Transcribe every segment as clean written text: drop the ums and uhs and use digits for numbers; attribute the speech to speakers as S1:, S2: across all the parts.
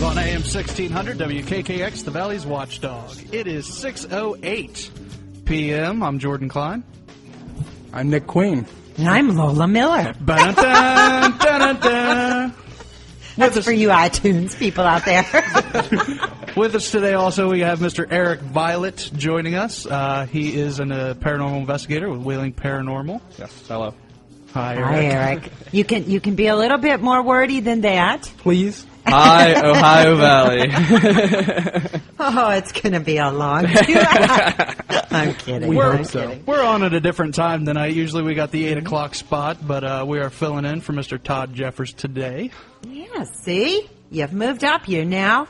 S1: on AM 1600 WKKX, the Valley's Watchdog. It is 6:08 p.m. I'm Jordan Klein.
S2: I'm Nick Queen.
S3: And I'm Lola Miller.
S1: Ba-dun-dun, dun-dun-dun.
S3: That's for you iTunes people out there.
S1: With us today also we have Mr. Eric Violet joining us. He is a paranormal investigator with Wheeling Paranormal.
S4: Yes, hello.
S1: Hi, Eric.
S3: Hi, Eric. You can be a little bit more wordy than that.
S2: Please.
S4: Hi, Ohio Valley.
S3: Oh, it's going to be a long I'm kidding.
S1: We're on at a different time tonight. Usually we got the 8 o'clock spot, but we are filling in for Mr. Todd Jeffers today.
S3: Yeah, see? You've moved up. You're now,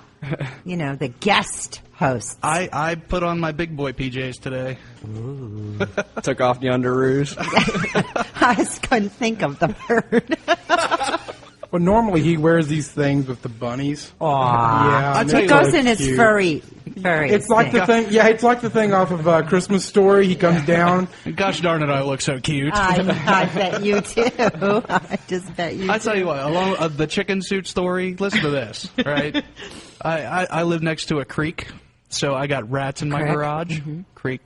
S3: the guest host.
S1: I put on my big boy PJs today.
S4: Ooh. Took off the underoos.
S3: I just couldn't think of the word.
S2: Well, normally he wears these things with the bunnies.
S3: Aww.
S2: Yeah,
S3: It goes in his furry.
S2: It's like the thing. Yeah, it's like the thing off of Christmas Story. He comes down.
S1: Gosh darn it, I look so cute.
S3: I bet you too. I just bet you.
S1: I tell you what, along the chicken suit story. Listen to this, right? I live next to a creek, so I got rats in my garage. Mm-hmm. Creek,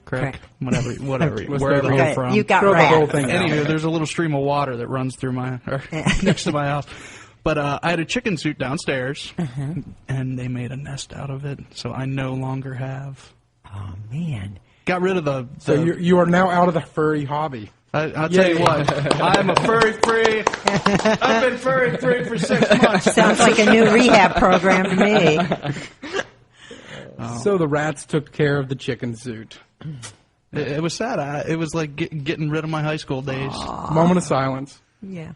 S1: whatever, wherever you're from.
S3: You got rats.
S2: The whole thing.
S1: Anyway, there's a little stream of water that runs through next to my house. But I had a chicken suit downstairs, and they made a nest out of it, so I no longer have.
S3: Oh, man.
S1: Got rid of the...
S2: So you are now out of the furry hobby.
S1: I'll tell you what, I'm a furry-free. I've been furry-free for 6 months.
S3: Sounds like a new rehab program to me.
S2: So the rats took care of the chicken suit.
S1: It was sad. It was like getting rid of my high school days.
S2: Aww. Moment of silence.
S3: Yeah.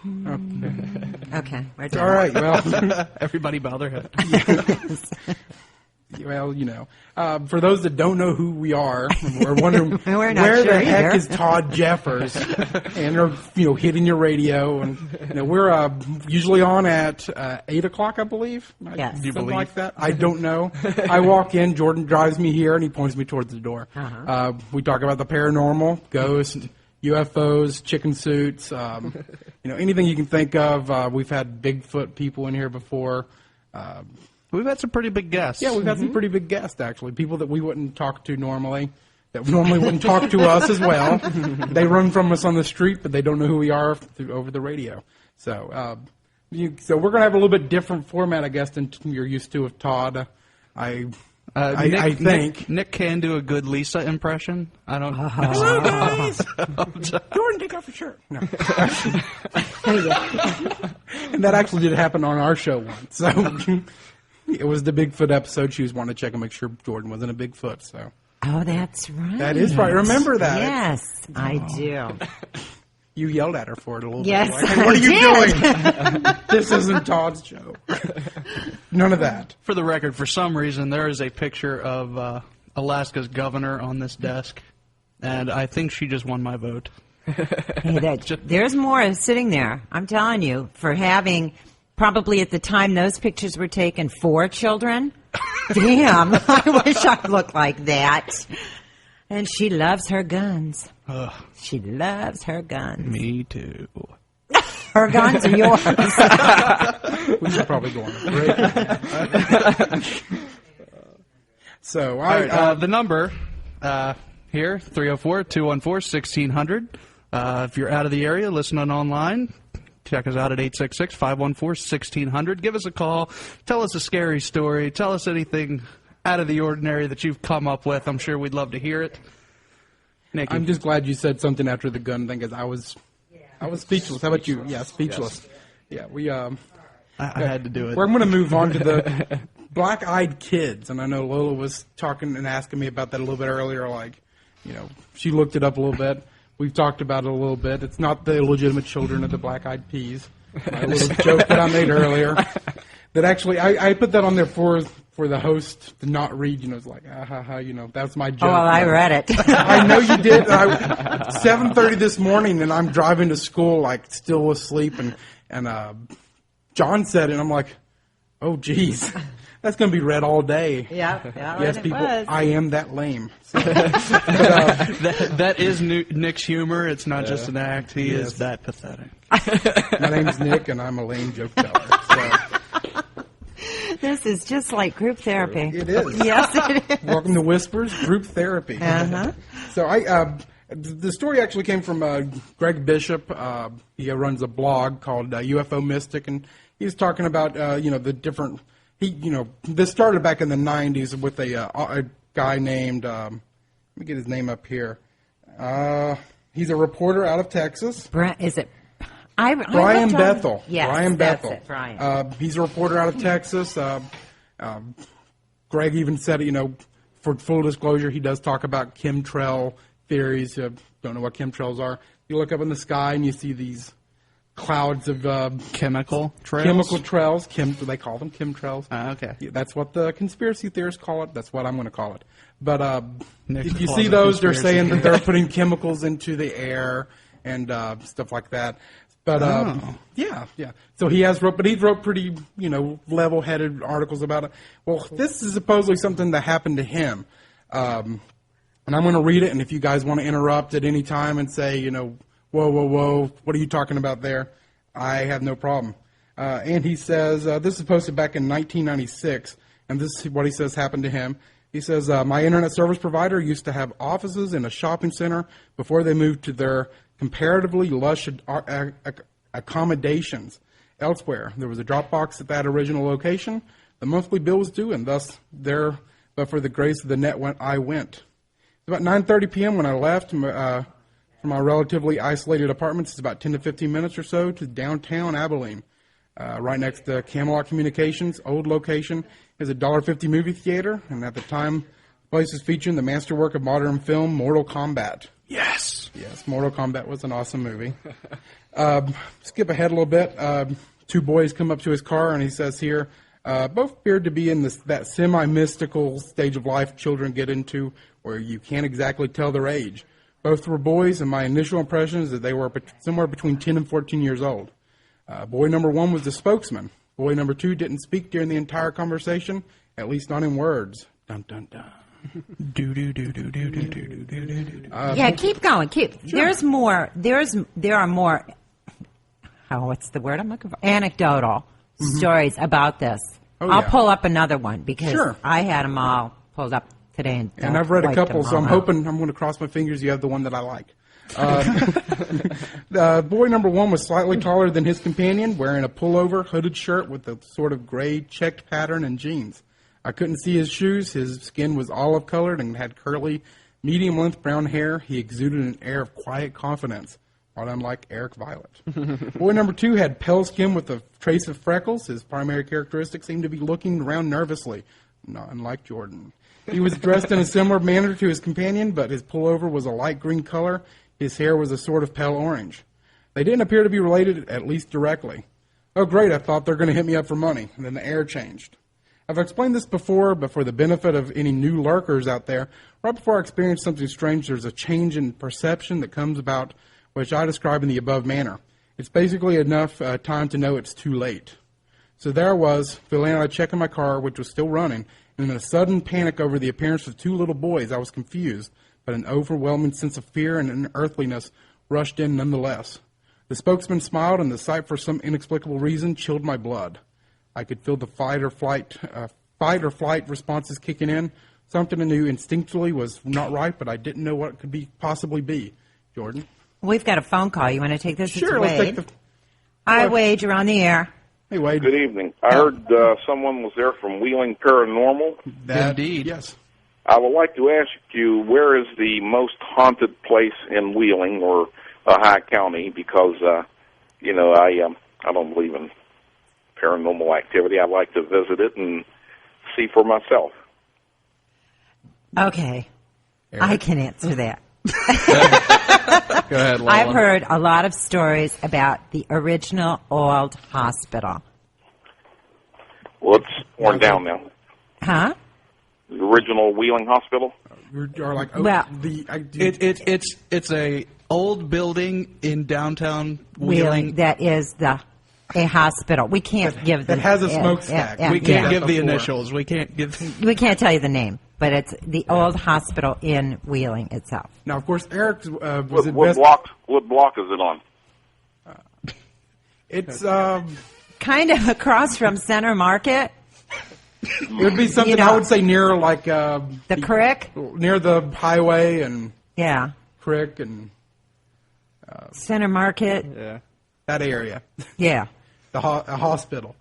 S2: Okay.
S3: We're done.
S2: All right. Well,
S1: everybody bow their head.
S2: Yes. Well, for those that don't know who we are, we're wondering where the heck is Todd Jeffers, and they're hitting your radio, and we're usually on at 8 o'clock, I believe.
S3: Yes,
S2: something like that. I don't know. I walk in, Jordan drives me here, and he points me towards the door. We talk about the paranormal, ghosts, UFOs, chicken suits, anything you can think of. We've had Bigfoot people in here before.
S1: We've had some pretty big guests.
S2: Yeah, we've had some pretty big guests, actually. People that we wouldn't talk to normally, that normally wouldn't talk to us as well. They run from us on the street, but they don't know who we are over the radio. So so we're going to have a little bit different format, I guess, than you're used to with Todd. I think.
S1: Nick can do a good Lisa impression. I don't...
S2: Hello, guys! Jordan, take off your shirt. No. And that actually did happen on our show once. So... It was the Bigfoot episode. She was wanting to check and make sure Jordan wasn't a Bigfoot. So.
S3: Oh, that's right.
S2: That is right. Remember that.
S3: Yes, I do.
S2: You yelled at her for it a little
S3: bit.
S2: Like, hey, what are you doing? This isn't Todd's show. None of that.
S1: For the record, for some reason, there is a picture of Alaska's governor on this desk, and I think she just won my vote.
S3: Hey, there's more sitting there, I'm telling you, for having... Probably at the time those pictures were taken 4 children. Damn, I wish I looked like that. And she loves her guns. She loves her guns.
S1: Me too.
S3: Her guns are yours.
S2: We should probably go on a break. So,
S1: all right, the number here, 304-214-1600. If you're out of the area, listening online, check us out at 866-514-1600. Give us a call. Tell us a scary story. Tell us anything out of the ordinary that you've come up with. I'm sure we'd love to hear it. Nikki.
S2: I'm just glad you said something after the gun thing, because I was speechless. How about you? Yeah, speechless. Yes. Yeah, we. I
S1: had to do it.
S2: We're going to move on to the black-eyed kids, and I know Lola was talking and asking me about that a little bit earlier. Like, she looked it up a little bit. We've talked about it a little bit. It's not the illegitimate children of the black-eyed peas. My little joke that I made earlier. That actually, I put that on there for the host to not read. It's like, that's my joke.
S3: Oh, well, I read it.
S2: I know you did. 7:30 this morning, and I'm driving to school, like, still asleep, and John said it, and I'm like, oh, geez. That's going to be read all day.
S3: Yeah.
S2: Yes, people, I am that lame. So,
S1: that is Nick's humor. It's not just an act. He is that pathetic.
S2: My name's Nick, and I'm a lame joke teller. So.
S3: This is just like group therapy.
S2: It is.
S3: Yes, it is.
S2: Welcome to Whispers Group Therapy.
S3: Uh-huh.
S2: So the story actually came from Greg Bishop. He runs a blog called UFO Mystic, and he's talking about the different. This started back in the '90s with a guy named. Let me get his name up here. He's a reporter out of Texas.
S3: Is it?
S2: Brian Bethel.
S3: Yes,
S2: Brian
S3: that's
S2: Bethel.
S3: it, Brian.
S2: He's a reporter out of Texas. Greg even said, for full disclosure, he does talk about chemtrail theories. Don't know what chemtrails are. You look up in the sky and you see these clouds of
S1: chemical trails.
S2: Chemical trails. They call them chemtrails.
S1: Okay.
S2: Yeah, that's what the conspiracy theorists call it. That's what I'm going to call it. But
S1: Nick
S2: if you
S1: calls
S2: see
S1: it
S2: those, they're
S1: conspiracy.
S2: saying that they're putting chemicals into the air and stuff like that. But yeah. So he's wrote pretty level-headed articles about it. Well, this is supposedly something that happened to him, and I'm going to read it. And if you guys want to interrupt at any time and say, whoa, what are you talking about there? I have no problem. And he says this is posted back in 1996, and this is what he says happened to him. He says, my internet service provider used to have offices in a shopping center before they moved to their comparatively lush accommodations elsewhere. There was a drop box at that original location. The monthly bill was due, and thus there, but for the grace of the net, I went. About 9:30 p.m. when I left from my relatively isolated apartments. It's about 10 to 15 minutes or so to downtown Abilene, right next to Camelot Communications. Old location is a $1.50 movie theater, and at the time, the place was featuring the masterwork of modern film, Mortal Kombat.
S1: Yes.
S2: Yes, Mortal Kombat was an awesome movie. Skip ahead a little bit. Two boys come up to his car, and he says here, both appeared to be in that semi-mystical stage of life children get into where you can't exactly tell their age. Both were boys, and my initial impression is that they were somewhere between 10 and 14 years old. Boy number one was the spokesman. Boy number two didn't speak during the entire conversation, at least not in words. Dun, dun, dun.
S3: Yeah, keep going. Sure. There's more. There are more. What's the word I'm looking for? Anecdotal stories about this. I'll pull up another one because I had them all pulled up today,
S2: and I've read a couple, so I'm hoping I'm going to cross my fingers. You have the one that I like. Boy number one was slightly taller than his companion, wearing a pullover, hooded shirt with a sort of gray checked pattern and jeans. I couldn't see his shoes. His skin was olive-colored and had curly, medium-length brown hair. He exuded an air of quiet confidence, not unlike Eric Violet. Boy number two had pale skin with a trace of freckles. His primary characteristic seemed to be looking around nervously, not unlike Jordan. He was dressed in a similar manner to his companion, but his pullover was a light green color. His hair was a sort of pale orange. They didn't appear to be related, at least directly. Oh, great, I thought they were going to hit me up for money, and then the air changed. I've explained this before, but for the benefit of any new lurkers out there, right before I experience something strange, there's a change in perception that comes about, which I describe in the above manner. It's basically enough time to know it's too late. So there I was, feeling out a check in my car, which was still running, and in a sudden panic over the appearance of two little boys, I was confused, but an overwhelming sense of fear and unearthliness rushed in nonetheless. The spokesman smiled, and the sight, for some inexplicable reason, chilled my blood. I could feel the fight or flight responses kicking in. Something I knew instinctually was not right, but I didn't know what it could possibly be. Jordan?
S3: We've got a phone call. You want to take this?
S2: Sure,
S3: Wade.
S2: let's take the...
S3: Hi, Wade. You're on the air.
S2: Hey, Wade.
S5: Good evening. I heard someone was there from Wheeling Paranormal.
S1: Indeed.
S2: Yes.
S5: I would like to ask you, where is the most haunted place in Wheeling or Ohio County? Because, I don't believe in paranormal activity. I'd like to visit it and see for myself.
S3: Okay.
S2: Eric?
S3: I can answer that.
S1: Go ahead, Lola.
S3: I've heard a lot of stories about the original old hospital.
S5: Well, it's torn down now.
S3: Huh?
S5: The original Wheeling Hospital?
S2: Or like,
S3: Well,
S1: It's a old building in downtown Wheeling.
S3: That is a hospital. We can't give the...
S2: It has a smokestack.
S1: We can't
S3: yeah.
S1: give the
S2: Before.
S1: initials. We can't give.
S3: We can't tell you the name, but it's the old hospital in Wheeling itself.
S2: Now, of course, Eric was
S5: What block is it on?
S2: It's
S3: Kind of across from Center Market.
S2: It would be something
S3: You know-
S2: I would say near like
S3: The creek?
S2: near the highway and
S3: Yeah.
S2: creek and
S3: Center Market?
S4: Yeah.
S2: that area.
S3: Yeah.
S2: A hospital.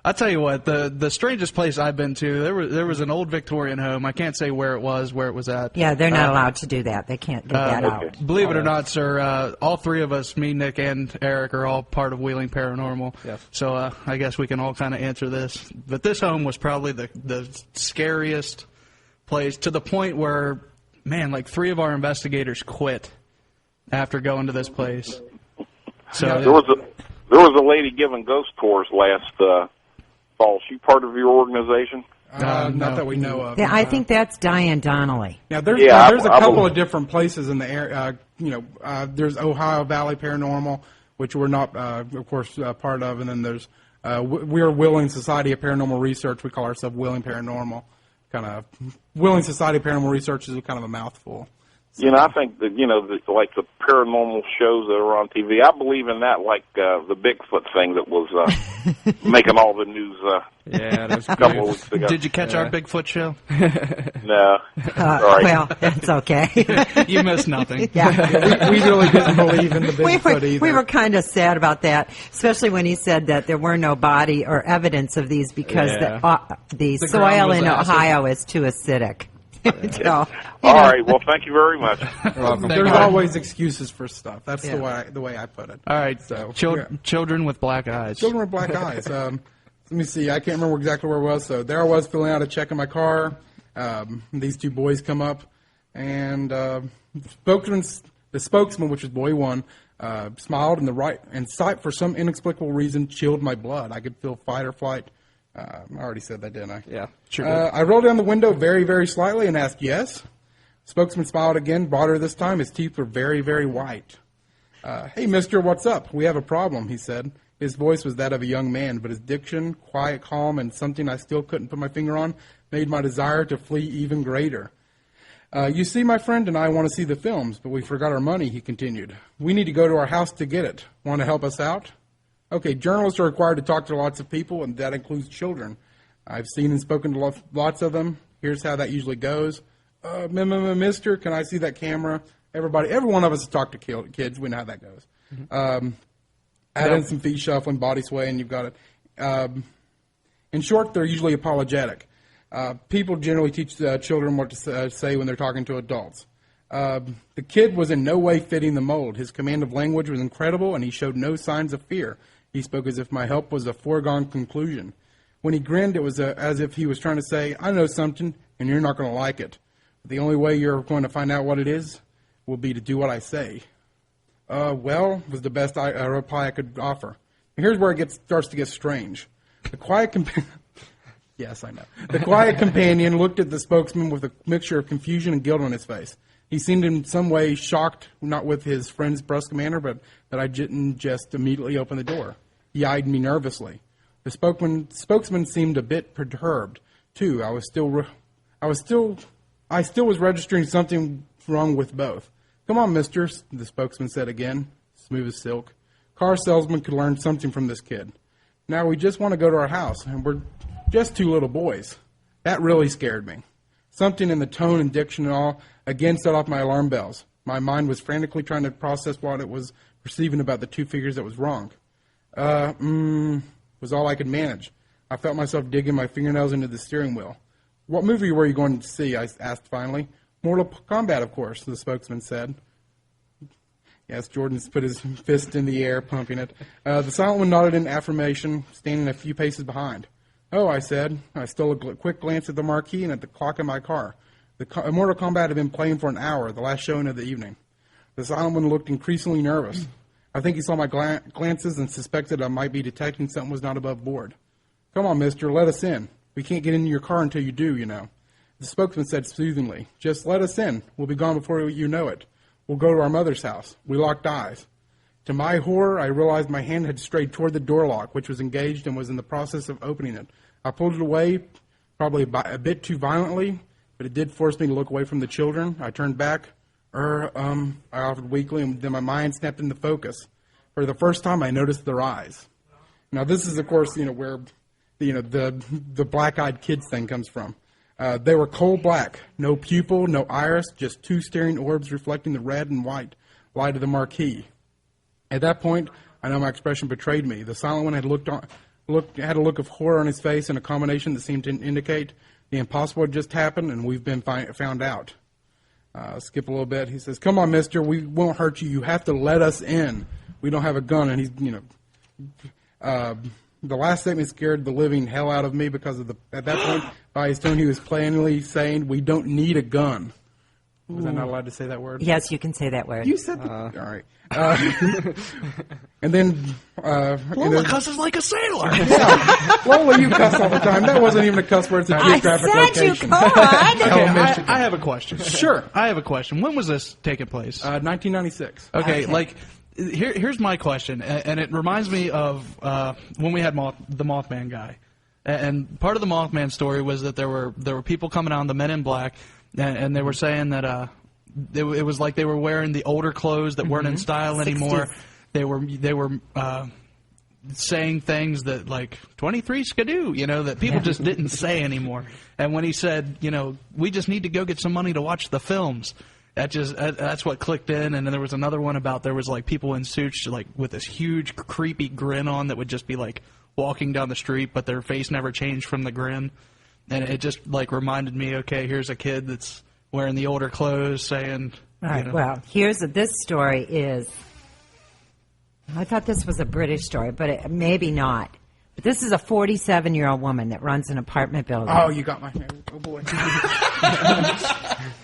S1: I'll tell you what, the strangest place I've been to, there was an old Victorian home. I can't say where it was at.
S3: Yeah, they're not allowed to do that. They can't give that out.
S1: Believe it or not, sir, all three of us, me, Nick, and Eric, are all part of Wheeling Paranormal.
S4: Yes.
S1: So I guess we can all kind of answer this. But this home was probably the scariest place, to the point where, man, like 3 of our investigators quit after going to this place. So
S5: There was a lady giving ghost tours last fall. She part of your organization?
S2: Not
S1: no.
S2: that we know of.
S3: Yeah, I think that's Diane Donnelly.
S2: Now, there's a couple of different places in the area. There's Ohio Valley Paranormal, which we're not, of course, part of, and then there's we're Wheeling Society of Paranormal Research. We call ourselves Wheeling Paranormal. Kind of Wheeling Society of Paranormal Research is kind of a mouthful.
S5: I think that, like the paranormal shows that are on TV, I believe in that, like the Bigfoot thing that was making all the news
S4: Yeah, that was
S5: a couple of weeks ago.
S1: did you catch our Bigfoot show?
S5: No. Sorry.
S3: Well, that's okay.
S1: You missed nothing.
S3: Yeah.
S2: We really didn't believe in the Bigfoot either.
S3: We were kind of sad about that, especially when he said that there were no body or evidence of these because the
S1: ground
S3: soil
S1: was
S3: in
S1: acid.
S3: Ohio is too acidic. So,
S5: All right. Well, thank you very much.
S2: There's always excuses for stuff. That's the way I put it.
S1: All right,
S2: So
S1: children with black eyes.
S2: children with black eyes. Let me see. I can't remember exactly where it was. So there I was filling out a check in my car. These 2 boys come up, and the spokesman, which was boy 1, smiled, and sight for some inexplicable reason chilled my blood. I could feel fight or flight. I already said that, didn't I?
S4: Yeah.
S1: Sure.
S2: I rolled down the window very, very slightly and asked yes. Spokesman smiled again, broader this time. His teeth were very, very white. Hey, mister, what's up? We have a problem, he said. His voice was that of a young man, but his diction, quiet, calm, and something I still couldn't put my finger on, made my desire to flee even greater. You see, my friend and I want to see the films, but we forgot our money, he continued. We need to go to our house to get it. Want to help us out? Okay, journalists are required to talk to lots of people, and that includes children. I've seen and spoken to lots of them. Here's how that usually goes. Mister, can I see that camera? Every one of us has talked to kids. We know how that goes. Add in some feet shuffling, body sway, and you've got it. In short, they're usually apologetic. People generally teach children what to say when they're talking to adults. The kid was in no way fitting the mold. His command of language was incredible, and he showed no signs of fear. He spoke as if my help was a foregone conclusion. When he grinned, it was as if he was trying to say, I know something, and you're not going to like it. But the only way you're going to find out what it is will be to do what I say. Well, was the best reply I could offer. And here's where it starts to get strange. The quiet Yes, I know. The quiet companion looked at the spokesman with a mixture of confusion and guilt on his face. He seemed in some way shocked, not with his friend's brusque manner, but that I didn't just immediately open the door. He eyed me nervously. The spokesman seemed a bit perturbed, too. I still was registering something wrong with both. Come on, mister, the spokesman said again, smooth as silk. Car salesman could learn something from this kid. Now we just want to go to our house, and we're just 2 little boys. That really scared me. Something in the tone and diction and all again set off my alarm bells. My mind was frantically trying to process what it was perceiving about the 2 figures that was wrong. Was all I could manage. I felt myself digging my fingernails into the steering wheel. What movie were you going to see? I asked finally. Mortal Kombat, of course, the spokesman said. Yes, Jordan's put his fist in the air, pumping it. The silent one nodded in affirmation, standing a few paces behind. Oh, I said. I stole a quick glance at the marquee and at the clock in my car. Mortal Kombat had been playing for an hour, the last showing of the evening. The silent one looked increasingly nervous. I think he saw my glances and suspected I might be detecting something was not above board. Come on, mister, let us in. We can't get into your car until you do, you know. The spokesman said soothingly, just let us in. We'll be gone before you know it. We'll go to our mother's house. We locked eyes. To my horror, I realized my hand had strayed toward the door lock, which was engaged and was in the process of opening it. I pulled it away, probably a bit too violently, but it did force me to look away from the children. I turned back. I offered weakly, and then my mind snapped into focus. For the first time, I noticed their eyes. Now, this is, of course, where the black-eyed kids thing comes from. They were coal black, no pupil, no iris, just two staring orbs reflecting the red and white light of the marquee. At that point, I know my expression betrayed me. The silent one had had a look of horror on his face and a combination that seemed to indicate the impossible had just happened, and we've been found out. Skip a little bit. He says, "Come on, mister, we won't hurt you. You have to let us in. We don't have a gun." And he's, the last statement scared the living hell out of me because at that point, by his tone, he was plainly saying, "We don't need a gun." Was I not allowed to say that word?
S3: Yes, you can say that word.
S2: You said that. All right. And then...
S1: Lola cusses like a sailor.
S2: Yeah. Lola, you cuss all the time. That wasn't even a cuss word. It's a geographic location.
S3: I said you could.
S1: Okay, I have a question.
S2: Sure.
S1: I have a question. When was this taking place?
S2: 1996.
S1: Okay. Here's my question, and it reminds me of when we had the Mothman guy. And part of the Mothman story was that there were people coming out, the Men in Black, and they were saying that it was like they were wearing the older clothes that weren't in style anymore.
S3: 60s.
S1: They were saying things that like 23 skidoo, that people just didn't say anymore. And when he said, we just need to go get some money to watch the films, that's what clicked in. And then there was another one about there was like people in suits like with this huge creepy grin on that would just be like walking down the street, but their face never changed from the grin. And it just like reminded me, okay, here's a kid that's wearing the older clothes saying,
S3: All right, well, this story is, I thought this was a British story, but maybe not. But this is a 47-year-old woman that runs an apartment building.
S2: Oh, you got my hair. Oh, boy.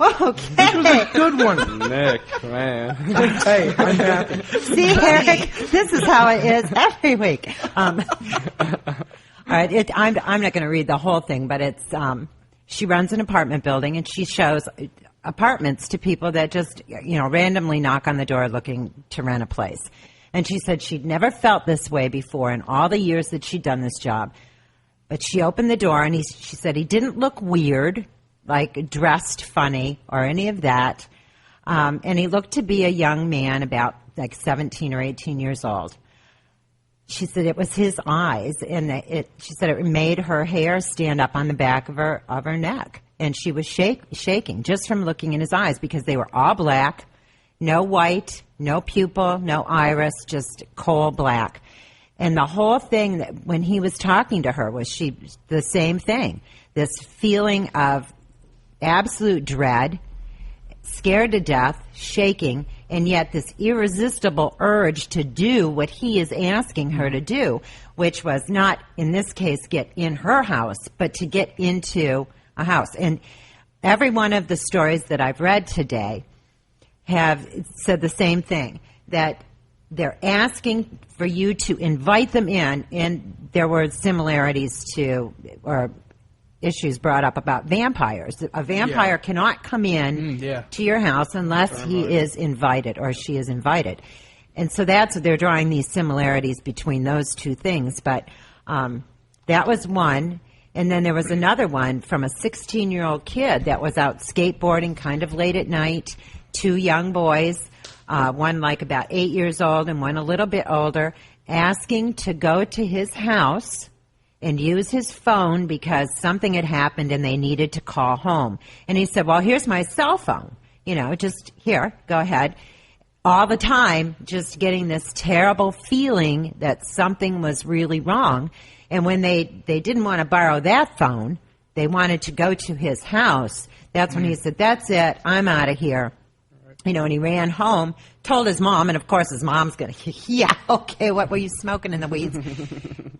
S3: Okay.
S2: Good one.
S4: Nick, man.
S2: Hey, I'm happy.
S3: See, Eric, this is how it is every week. All right, I'm not going to read the whole thing, but it's she runs an apartment building, and she shows apartments to people that just randomly knock on the door looking to rent a place. And she said she'd never felt this way before in all the years that she'd done this job. But she opened the door, and she said he didn't look weird, like dressed funny or any of that. And he looked to be a young man, about like 17 or 18 years old. She said it was his eyes, and she said it made her hair stand up on the back of her neck. And she was shaking just from looking in his eyes because they were all black, no white, no pupil, no iris, just coal black. And the whole thing that when he was talking to her was the same thing, this feeling of absolute dread, scared to death, shaking, and yet this irresistible urge to do what he is asking her to do, which was not, in this case, get in her house, but to get into a house. And every one of the stories that I've read today have said the same thing, that they're asking for you to invite them in, and there were similarities to, or issues brought up about vampires. A vampire cannot come in to your house unless he is invited or she is invited. And so they're drawing these similarities between those two things. But that was one. And then there was another one from a 16-year-old kid that was out skateboarding kind of late at night. Two young boys, one like about 8 years old and one a little bit older, asking to go to his house and use his phone because something had happened and they needed to call home. And he said, well, here's my cell phone. Just here, go ahead. All the time, just getting this terrible feeling that something was really wrong. And when they didn't want to borrow that phone, they wanted to go to his house. That's when he said, that's it, I'm out of here. And he ran home, told his mom, and of course his mom's going to, yeah, okay, what were you smoking in the weeds?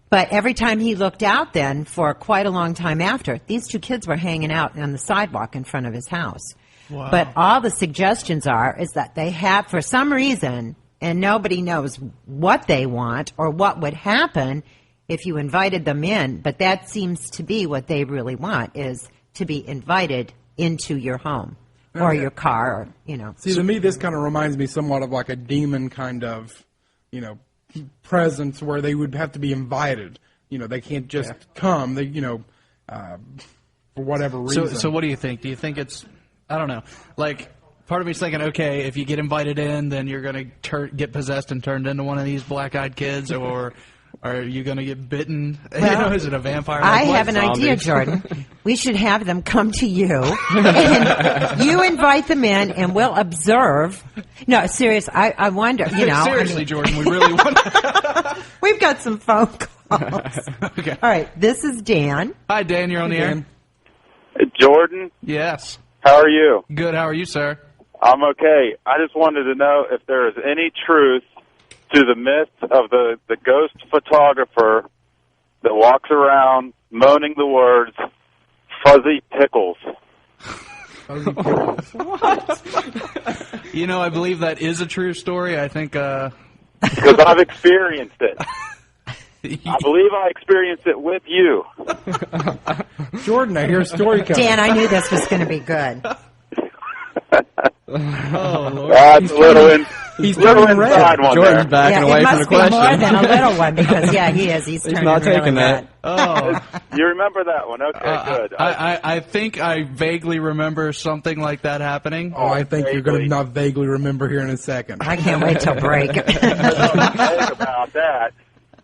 S3: But every time he looked out then, for quite a long time after, these two kids were hanging out on the sidewalk in front of his house.
S1: Wow.
S3: But all the suggestions is that they have, for some reason, and nobody knows what they want or what would happen if you invited them in, but that seems to be what they really want, is to be invited into your home. Or your car, or,
S2: See, to me, this kind of reminds me somewhat of like a demon kind of, presence where they would have to be invited. They can't just come. They, for whatever reason.
S1: So what do you think? Do you think it's, I don't know, like, part of me's thinking, okay, if you get invited in, then you're going to get possessed and turned into one of these black-eyed kids, or Are you going to get bitten?
S3: Well,
S1: is it a vampire?
S3: I
S1: Like,
S3: have an idea, Jordan. We should have them come to you, and you invite them in, and we'll observe. No, serious. I wonder.
S1: Seriously, Jordan, we really want.
S3: We've got some phone calls.
S1: Okay.
S3: All right, this is Dan.
S1: Hi, Dan. You're on the air.
S6: Jordan,
S1: Yes.
S6: how are you?
S1: Good. How are you, sir?
S6: I'm okay. I just wanted to know if there is any truth to the myth of the ghost photographer that walks around moaning the words, fuzzy pickles.
S2: Fuzzy pickles.
S1: I believe that is a true story. I think.
S6: Because I've experienced it. I believe I experienced it with you.
S2: Jordan, I hear a story coming.
S3: Dan, I knew this was going to be good.
S1: Oh, Lord.
S6: That's
S2: He's
S6: little
S2: turning red.
S6: inside one
S4: Jordan's
S6: there.
S4: backing away
S3: it
S4: from
S3: must
S4: the
S3: be more
S4: question.
S3: than a little one because, he is. He's turning
S4: not
S3: really
S4: taking
S3: red.
S4: that.
S1: Oh.
S6: You remember that one? Okay, good.
S1: I think I vaguely remember something like that happening.
S2: Oh, I think you're going to not vaguely remember here in a second.
S3: I can't wait till break.
S6: Don't think about that.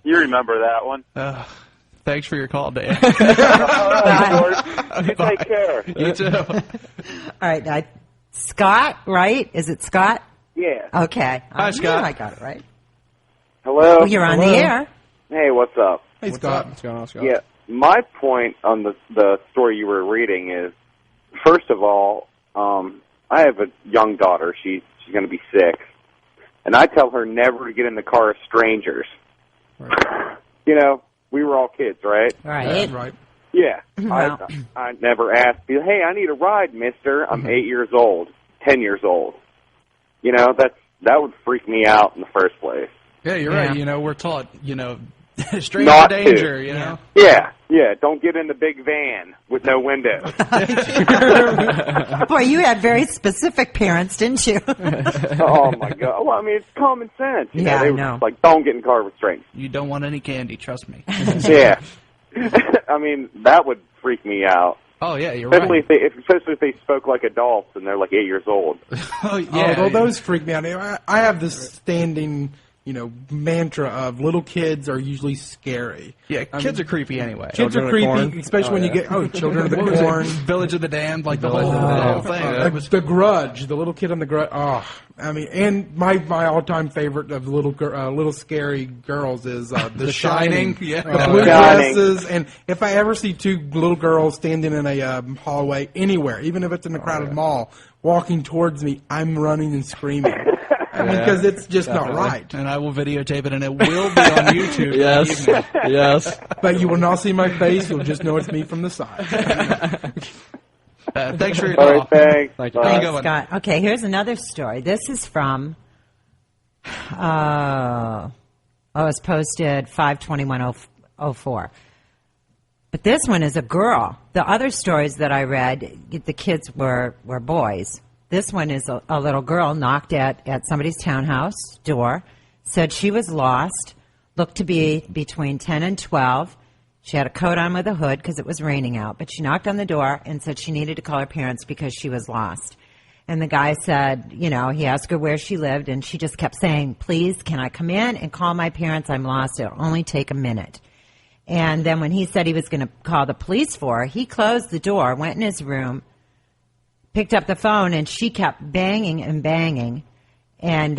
S6: You remember that one.
S1: Thanks for your call, Dan.
S6: All right, George. You take care.
S1: You too.
S3: All right, Scott, right? Is it Scott?
S6: Yeah.
S3: Okay.
S1: Hi, Scott.
S3: I got it right.
S6: Hello?
S3: Oh, you're on the air.
S6: Hey, what's up?
S2: Hey, Scott.
S4: What's going on, Scott?
S6: Yeah, my point on the story you were reading is, first of all, I have a young daughter. She's going to be 6. And I tell her never to get in the car with strangers.
S2: Right.
S6: We were all kids, right?
S3: Right.
S2: That's right.
S6: Yeah.
S3: Well.
S6: I never asked, hey, I need a ride, mister. I'm 8 years old, 10 years old. That would freak me out in the first place.
S1: Yeah, you're right. We're taught, stranger
S6: Not
S1: danger,
S6: to. Yeah, don't get in the big van with no windows.
S3: Boy, you had very specific parents, didn't you?
S6: Oh, my God. Well, I mean, it's common sense.
S3: Yeah,
S6: they
S3: I
S6: were
S3: know.
S6: like, don't get in car with strangers.
S1: You don't want any candy, trust me.
S6: Yeah. I mean, that would freak me out.
S1: Oh, yeah, you're
S6: Especially
S1: right.
S6: especially if they spoke like adults and they're like 8 years old.
S1: Oh, yeah.
S2: Well, those freak me out. I have this standing, mantra of little kids are usually scary.
S1: Yeah, kids are creepy anyway.
S2: Kids are
S4: Children of the
S2: creepy,
S4: Corn.
S2: especially when you get Children of the
S1: What was it?
S2: Corn.
S1: Village of the Damned, like the
S4: Village
S1: whole,
S4: of the
S1: the whole
S4: Damned.
S1: thing.
S2: Uh,
S1: That was,
S2: the Grudge, the little kid on the Grudge. Oh, I mean, and my all-time favorite of little scary girls is The Shining.
S1: Yeah.
S2: The blue
S6: Shining.
S2: dresses, and if I ever see 2 little girls standing in a hallway anywhere, even if it's in a crowded mall, walking towards me, I'm running and screaming. Because it's just not right.
S1: and I will videotape it, and it will be on YouTube.
S4: Yes. Yes.
S2: But you will not see my face. You'll just know it's me from the side.
S1: Thanks for your
S6: All
S1: call.
S6: right, thanks.
S4: Thank you.
S6: Bye.
S1: Have a good one.
S3: Scott. Okay, here's another story. This is from, it was posted 5/21/04. But this one is a girl. The other stories that I read, the kids were boys. This one is a little girl knocked at somebody's townhouse door, said she was lost, looked to be between 10 and 12. She had a coat on with a hood because it was raining out, but she knocked on the door and said she needed to call her parents because she was lost. And the guy said, he asked her where she lived, and she just kept saying, please, can I come in and call my parents? I'm lost. It'll only take a minute. And then when he said he was going to call the police for her, he closed the door, went in his room, picked up the phone, and she kept banging and banging. And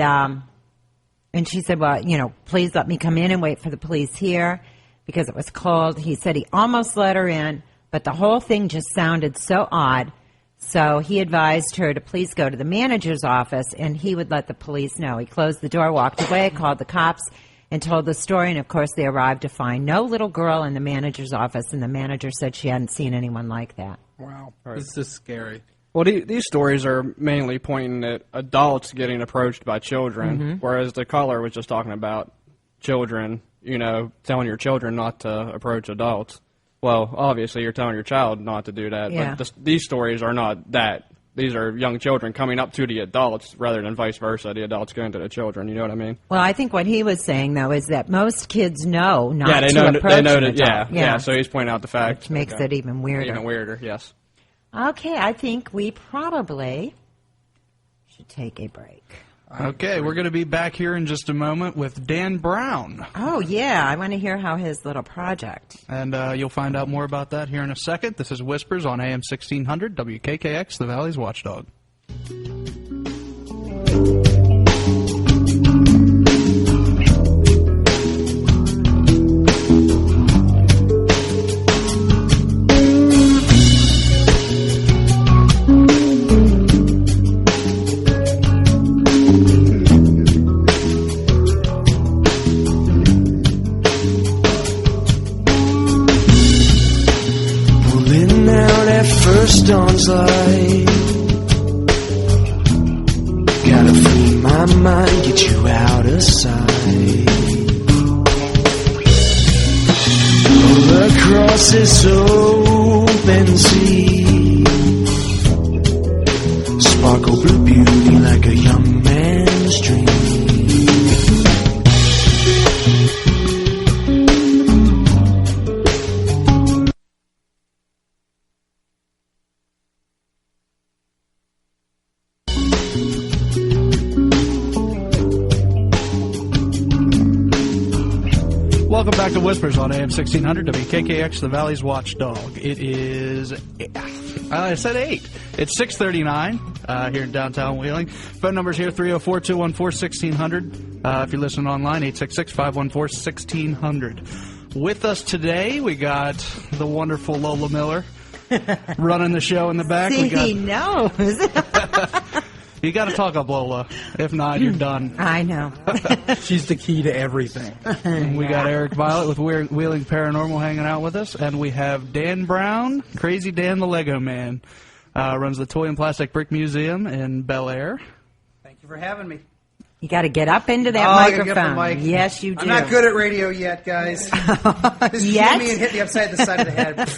S3: she said, well, please let me come in and wait for the police here because it was cold. He said he almost let her in, but the whole thing just sounded so odd. So he advised her to please go to the manager's office, and he would let the police know. He closed the door, walked away, called the cops, and told the story. And, of course, they arrived to find no little girl in the manager's office, and the manager said she hadn't seen anyone like that.
S2: Wow. This is scary.
S4: Well, these stories are mainly pointing at adults getting approached by children, whereas the caller was just talking about children, telling your children not to approach adults. Well, obviously, you're telling your child not to do that,
S3: Yeah.
S4: but these stories are not that. These are young children coming up to the adults rather than vice versa, the adults going to the children. You know what I mean?
S3: Well, I think what he was saying, though, is that most kids know not
S4: Yeah, they
S3: to
S4: know.
S3: approach
S4: They know
S3: an
S4: that.
S3: adult.
S4: Yeah. So he's pointing out the fact,
S3: Which makes it even weirder.
S4: Even weirder. Yes.
S3: Okay, I think we probably should take a break.
S1: Okay, we're going to be back here in just a moment with Dan Brown.
S3: Oh, yeah. I want to hear how his little project.
S1: And you'll find out more about that here in a second. This is Whispers on AM 1600, WKKX, the Valley's Watchdog.
S7: Dawn's light. Gotta free my mind, get you out of sight. All across this open sea, sparkle blue beauty like a young man's dream.
S1: Welcome back to Whispers on AM 1600, WKKX, the Valley's Watchdog. It is, I said 8. It's 6:39 here in downtown Wheeling. Phone number's here, 304-214-1600. If you're listening online, 866-514-1600. With us today, we got the wonderful Lola Miller running the show in the back.
S3: See,
S1: we got,
S3: he knows.
S1: You got to talk up Lola. If not, you're done.
S3: I know.
S2: She's the key to everything.
S1: We got Eric Violet with Wheeling Paranormal hanging out with us, and we have Dan Brown, Crazy Dan the Lego Man, runs the Toy and Plastic Brick Museum in Bellaire.
S8: Thank you for having me.
S3: You got to get up into that
S8: I gotta
S3: microphone.
S8: get up the mic.
S3: Yes, you do.
S8: I'm not good at radio yet, guys. Just
S3: Yet?
S8: shoot me and hit me upside the side of the head.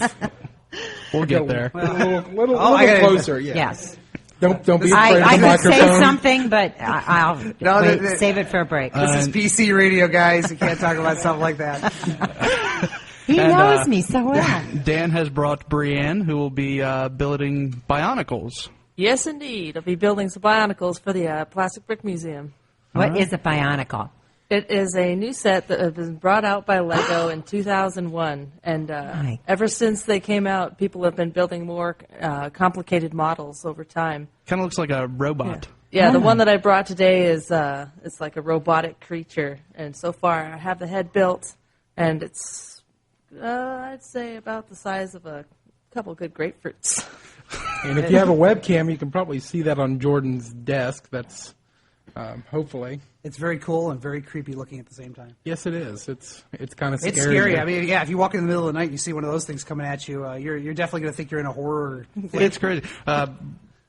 S1: We'll get there.
S2: A little
S8: I gotta-
S2: closer, yeah.
S3: Yes.
S2: Don't be afraid
S3: I
S2: of the
S3: could
S2: microphone.
S3: say something, but I'll
S8: No,
S3: wait,
S8: the-
S3: save it for a break.
S8: This is PC radio, guys. You can't talk about stuff like that.
S3: He
S1: And,
S3: knows me so well.
S1: Dan has brought Brienne, who will be building Bionicles.
S9: Yes, indeed. I'll be building some Bionicles for the Plastic Brick Museum.
S3: What is a Bionicle?
S9: It is a new set that has been brought out by Lego in 2001. And ever since they came out, people have been building more complicated models over time.
S1: Kind of looks like a robot.
S9: Yeah, the one that I brought today is it's like a robotic creature. And so far, I have the head built, and it's, I'd say, about the size of a couple good grapefruits.
S2: And if you have a webcam, you can probably see that on Jordan's desk. That's hopefully.
S8: It's very cool and very creepy looking at the same time.
S2: Yes, it is. It's kind of scary.
S8: It's scary. I mean, yeah, if you walk in the middle of the night and you see one of those things coming at you, you're definitely going to think you're in a horror thing.
S1: It's crazy.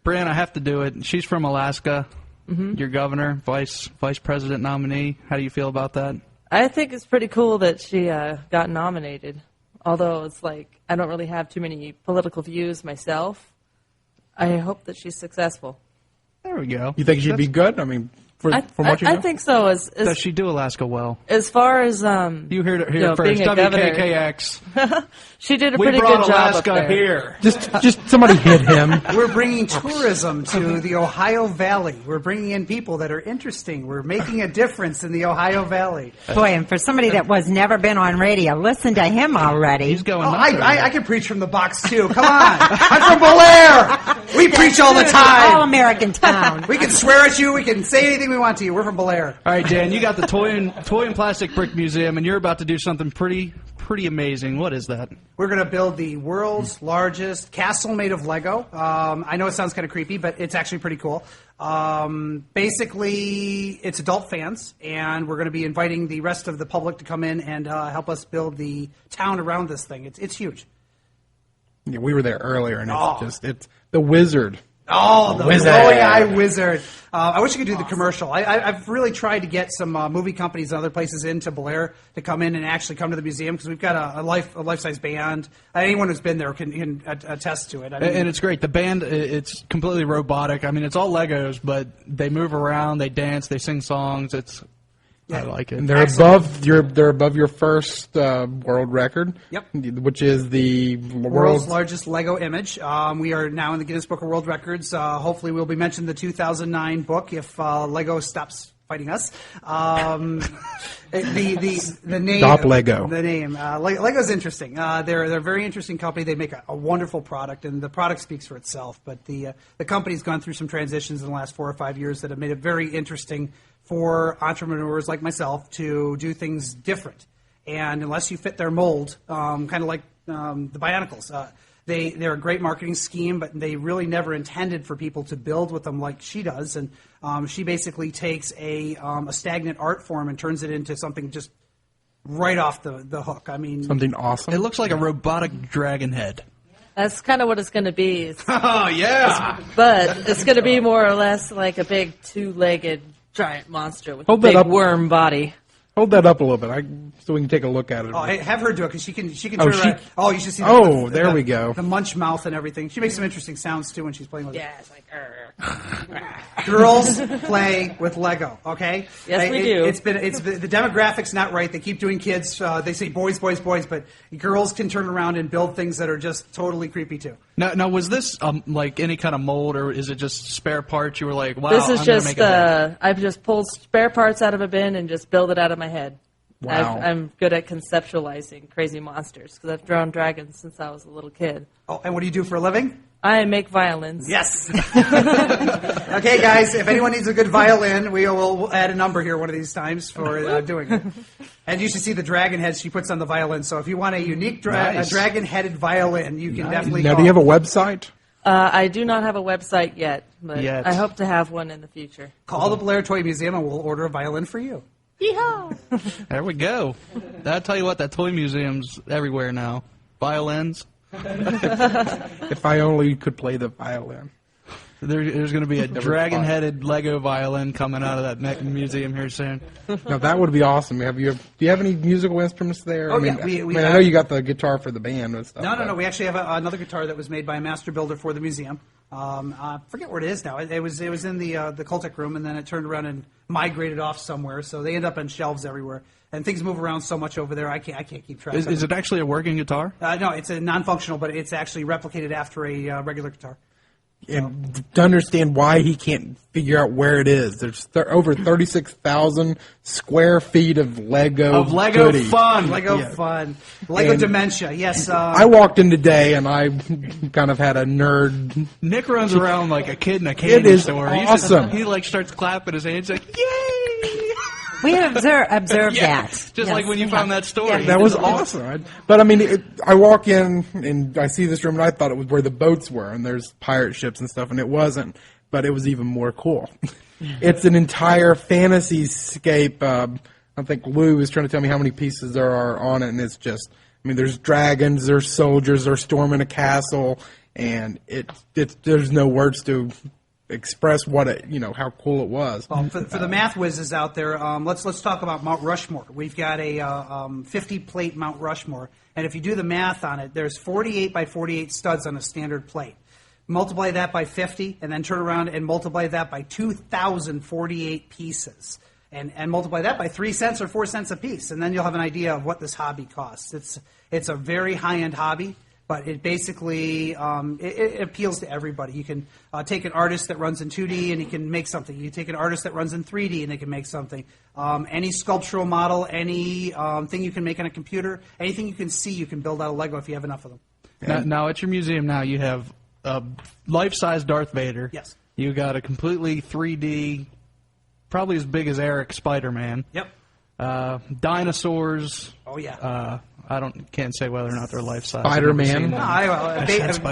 S1: Brienne, I have to do it. She's from Alaska. Mm-hmm. Your governor, vice president nominee. How do you feel about that?
S9: I think it's pretty cool that she got nominated. Although it's like I don't really have too many political views myself. I hope that she's successful.
S1: There we go.
S2: You think she'd be good? I mean, from what you know?
S9: I think so.
S1: Does she do Alaska well?
S9: As far as
S1: You heard it here first.
S9: being a governor,
S1: WKKX.
S9: she did a
S1: We
S9: pretty
S1: brought
S9: good job
S1: Alaska
S9: up there.
S1: here.
S2: Just somebody hit him.
S8: We're bringing tourism to the Ohio Valley. We're bringing in people that are interesting. We're making a difference in the Ohio Valley.
S3: Boy, and for somebody that was never been on radio, listen to him already.
S1: He's going
S8: Oh,
S1: nuts.
S8: I can preach from the box, too. Come on. I'm from Bellaire. We preach all the
S3: All
S8: time.
S3: American town.
S8: We can swear at you. We can say anything we want to you. We're from Bellaire.
S1: All right, Dan, you got the Toy and Plastic Brick Museum, and you're about to do something pretty amazing. What is that?
S8: We're going to build the world's largest castle made of Lego. I know it sounds kind of creepy, but it's actually pretty cool. Basically, it's adult fans, and we're going to be inviting the rest of the public to come in and help us build the town around this thing. It's huge.
S2: Yeah, we were there earlier, and it's the wizard.
S8: Oh, the
S2: Wizard.
S8: glowing eye wizard. I wish I could do the commercial. I've really tried to get some movie companies and other places into Bellaire to come in and actually come to the museum because we've got a life-size band. Anyone who's been there can attest to it. I mean,
S1: And it's great. The band, it's completely robotic. I mean, it's all Legos, but they move around, they dance, they sing songs. I like it.
S2: And they're above your first world record.
S8: Yep.
S2: Which is the
S8: World's largest Lego image. We are now in the Guinness Book of World Records. Hopefully, we'll be mentioned in the 2009 book if Lego stops fighting us. The name.
S2: Stop Lego.
S8: The name. Lego's interesting. They're a very interesting company. They make a wonderful product, and the product speaks for itself. But the company's gone through some transitions in the last 4 or 5 years that have made it very interesting for entrepreneurs like myself to do things different. And unless you fit their mold, kind of like the Bionicles, they're a great marketing scheme, but they really never intended for people to build with them like she does. And she basically takes a stagnant art form and turns it into something just right off the hook. I mean,
S2: something awesome.
S1: It looks like a robotic dragon head.
S9: That's kind of what it's going to be.
S1: Oh, yeah!
S9: But it's going to be more or less like a big two-legged giant monster with
S2: Hold
S9: a
S2: that
S9: big
S2: up.
S9: worm body.
S2: Hold that up a little bit, so we can take a look at it.
S8: Oh, have her do it because she can turn around. Oh, you should see.
S2: There we go.
S8: The munch mouth and everything. She makes some interesting sounds too when she's playing with it.
S9: Yeah, it's like.
S8: Girls play with Lego. Okay.
S9: Yes, we do.
S8: It's the demographics not right. They keep doing kids. They say boys, boys, boys, but girls can turn around and build things that are just totally creepy too.
S1: Now was this like any kind of mold, or is it just spare parts? You were like, wow,
S9: This is
S1: I'm gonna
S9: just.
S1: make a
S9: I've just pulled spare parts out of a bin and just build it out of my head.
S2: Wow.
S9: I'm good at conceptualizing crazy monsters because I've drawn dragons since I was a little kid.
S8: Oh, and what do you do for a living?
S9: I make violins.
S8: Yes. Okay, guys, if anyone needs a good violin, we'll add a number here one of these times for doing it. And you should see the dragon heads she puts on the violin. So if you want a unique dragon-headed violin, you can definitely
S2: Now,
S8: call.
S2: do you have a website?
S9: I do not have a website yet, but
S1: Yet.
S9: I hope to have one in the future.
S8: Call the Bellaire Toy Museum and we'll order a violin for you.
S9: Yeehaw!
S1: There we go. I'll tell you what, that toy museum's everywhere now. Violins.
S2: If I only could play the violin.
S1: There's going to be a dragon-headed Lego violin coming out of that museum here soon.
S2: Now that would be awesome. Do you have any musical instruments there?
S8: Oh,
S2: I mean,
S8: yeah,
S2: I know you got the guitar for the band and stuff.
S8: No. We actually have another guitar that was made by a master builder for the museum. I forget where it is now. It was in the Cultic room, and then it turned around and migrated off somewhere. So they end up on shelves everywhere, and things move around so much over there. I can't keep track.
S1: Is it actually a working guitar?
S8: No, it's a non-functional, but it's actually replicated after a regular guitar.
S2: And to understand why he can't figure out where it is, there's over 36,000 square feet of Lego goodies.
S8: fun, Lego dementia. Yes,
S2: I walked in today and I kind of had a nerd.
S1: Nick runs around like a kid in a candy
S2: It is
S1: store.
S2: awesome.
S1: He like starts clapping his hands like, yay!
S3: We observed
S1: Yeah,
S3: that.
S1: just
S3: Yes.
S1: like when you found that story.
S2: That was awesome. But I mean, I walk in and I see this room and I thought it was where the boats were and there's pirate ships and stuff, and it wasn't. But it was even more cool. It's an entire fantasy scape. I think Lou was trying to tell me how many pieces there are on it, and it's just, I mean, there's dragons, there's soldiers, there's storming a castle, and there's no words to express what how cool it was.
S8: Well, for the math whizzes out there, let's talk about Mount Rushmore. We've got a 50-plate Mount Rushmore, and if you do the math on it, there's 48 by 48 studs on a standard plate. Multiply that by 50, and then turn around and multiply that by 2,048 pieces, and multiply that by 3 cents or 4 cents a piece, and then you'll have an idea of what this hobby costs. It's a very high-end hobby. But it basically it appeals to everybody. You can take an artist that runs in 2D and he can make something. You take an artist that runs in 3D and they can make something. Any sculptural model, any thing you can make on a computer, anything you can see, you can build out of Lego if you have enough of them.
S1: Now at your museum now, you have a life-size Darth Vader.
S8: Yes.
S1: You got a completely 3D, probably as big as Eric Spider-Man.
S8: Yep.
S1: Dinosaurs.
S8: Oh yeah.
S1: Can't say whether or not they're life-size.
S2: Spider-Man.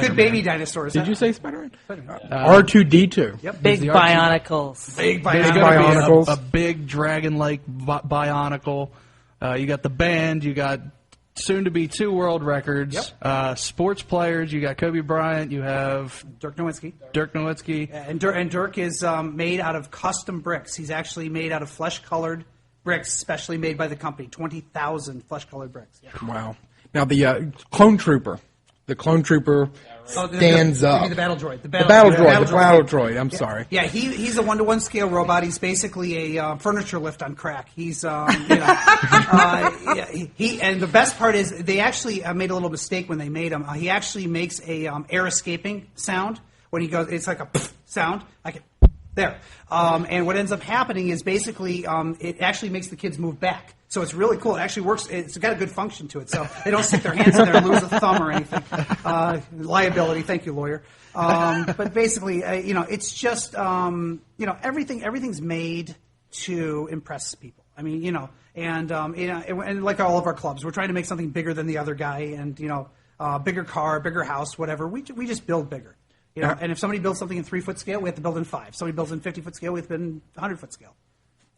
S8: Good baby dinosaurs.
S2: Did you say Spider-Man? R2-D2.
S8: Yep.
S9: Big Bionicles.
S8: Big
S1: There's
S8: Bionicles.
S1: gonna be
S2: Bionicles.
S1: a big dragon-like Bionicle. You got the band. You got soon-to-be 2 world records.
S8: Yep.
S1: Sports players. You got Kobe Bryant. You have
S8: Dirk Nowitzki.
S1: Dirk Nowitzki.
S8: And Dirk is made out of custom bricks. He's actually made out of flesh-colored bricks, specially made by the company. 20,000 flesh-colored bricks. Yeah.
S2: Wow. Now the Clone Trooper. the clone trooper stands
S8: you
S2: up.
S8: mean the battle droid. The
S2: battle droid. I'm sorry.
S8: Yeah, he's a 1-to-1 scale robot. He's basically a furniture lift on crack. He's and the best part is they actually made a little mistake when they made him. He actually makes a air escaping sound when he goes. It's like a sound. There. And what ends up happening is basically it actually makes the kids move back. So it's really cool. It actually works. It's got a good function to it. So they don't stick their hands in there and lose a thumb or anything. Liability. Thank you, lawyer. But basically, it's just, everything's made to impress people. I mean, and like all of our clubs, we're trying to make something bigger than the other guy and, bigger car, bigger house, whatever. We just build bigger. And if somebody builds something in 3-foot scale, we have to build in 5. If somebody builds in 50-foot scale, we have to build in 100-foot scale.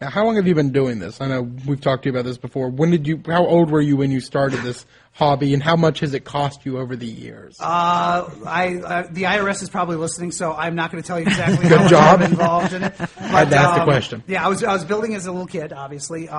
S2: Now, how long have you been doing this? I know we've talked to you about this before. How old were you when you started this hobby, and how much has it cost you over the years?
S8: The IRS is probably listening, so I'm not going to tell you exactly how much I'm involved in it. But,
S2: I had to ask the question.
S8: Yeah, I was building as a little kid, obviously.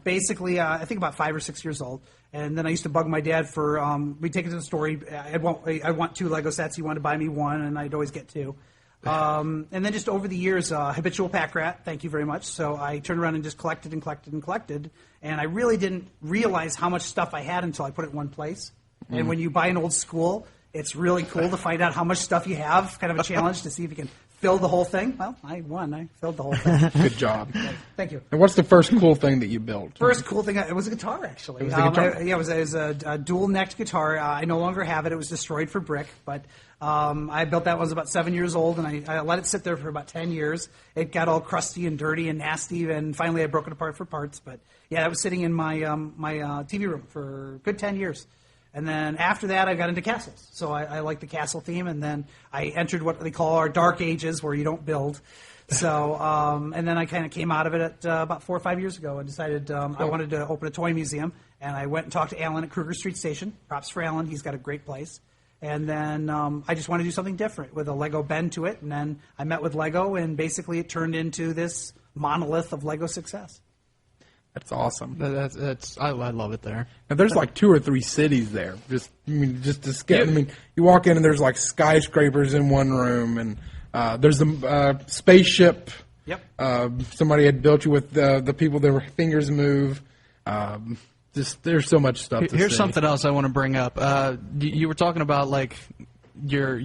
S8: Basically, I think about 5 or 6 years old. And then I used to bug my dad for, we'd take it to the store. I want 2 Lego sets. He wanted to buy me 1, and I'd always get 2. And then just over the years, habitual pack rat, thank you very much. So I turned around and just collected and collected and collected. And I really didn't realize how much stuff I had until I put it in one place. And when you buy an old school, it's really cool to find out how much stuff you have, kind of a challenge to see if you can fill the whole thing. Well, I won. I filled the whole thing.
S2: Good job.
S8: Thank you.
S2: And what's the first cool thing that you built?
S8: First cool thing, it was a guitar, actually.
S2: It was a guitar?
S8: It was a dual-necked guitar. I no longer have it. It was destroyed for brick, but I built that when I was about 7 years old, and I let it sit there for about 10 years. It got all crusty and dirty and nasty, and finally I broke it apart for parts. But, yeah, that was sitting in my TV room for a good 10 years. And then after that, I got into castles. So I like the castle theme, and then I entered what they call our dark ages, where you don't build. So, and then I kind of came out of it at about 4 or 5 years ago and decided I wanted to open a toy museum. And I went and talked to Alan at Kruger Street Station. Props for Alan. He's got a great place. And then I just wanted to do something different with a Lego bend to it. And then I met with Lego, and basically it turned into this monolith of Lego success.
S2: That's awesome.
S1: I love it there.
S2: Now, there's like 2 or 3 cities there. Just to skip. I mean, you walk in and there's like skyscrapers in one room, and there's a spaceship.
S8: Yep.
S2: Somebody had built you with the people their fingers move. There's so much stuff.
S1: Here's something else I want to bring up. You were talking about like your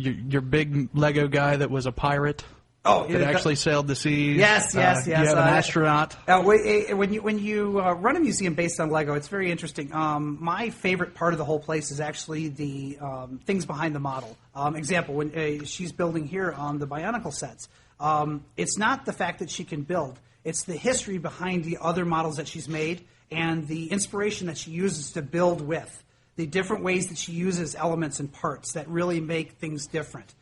S1: big Lego guy that was a pirate.
S8: Oh,
S1: that actually sailed the seas.
S8: Yes.
S1: You have an astronaut.
S8: When you run a museum based on Lego, it's very interesting. My favorite part of the whole place is actually the things behind the model. Example, when she's building here on the Bionicle sets, it's not the fact that she can build. It's the history behind the other models that she's made and the inspiration that she uses to build with. The different ways that she uses elements and parts that really make things different.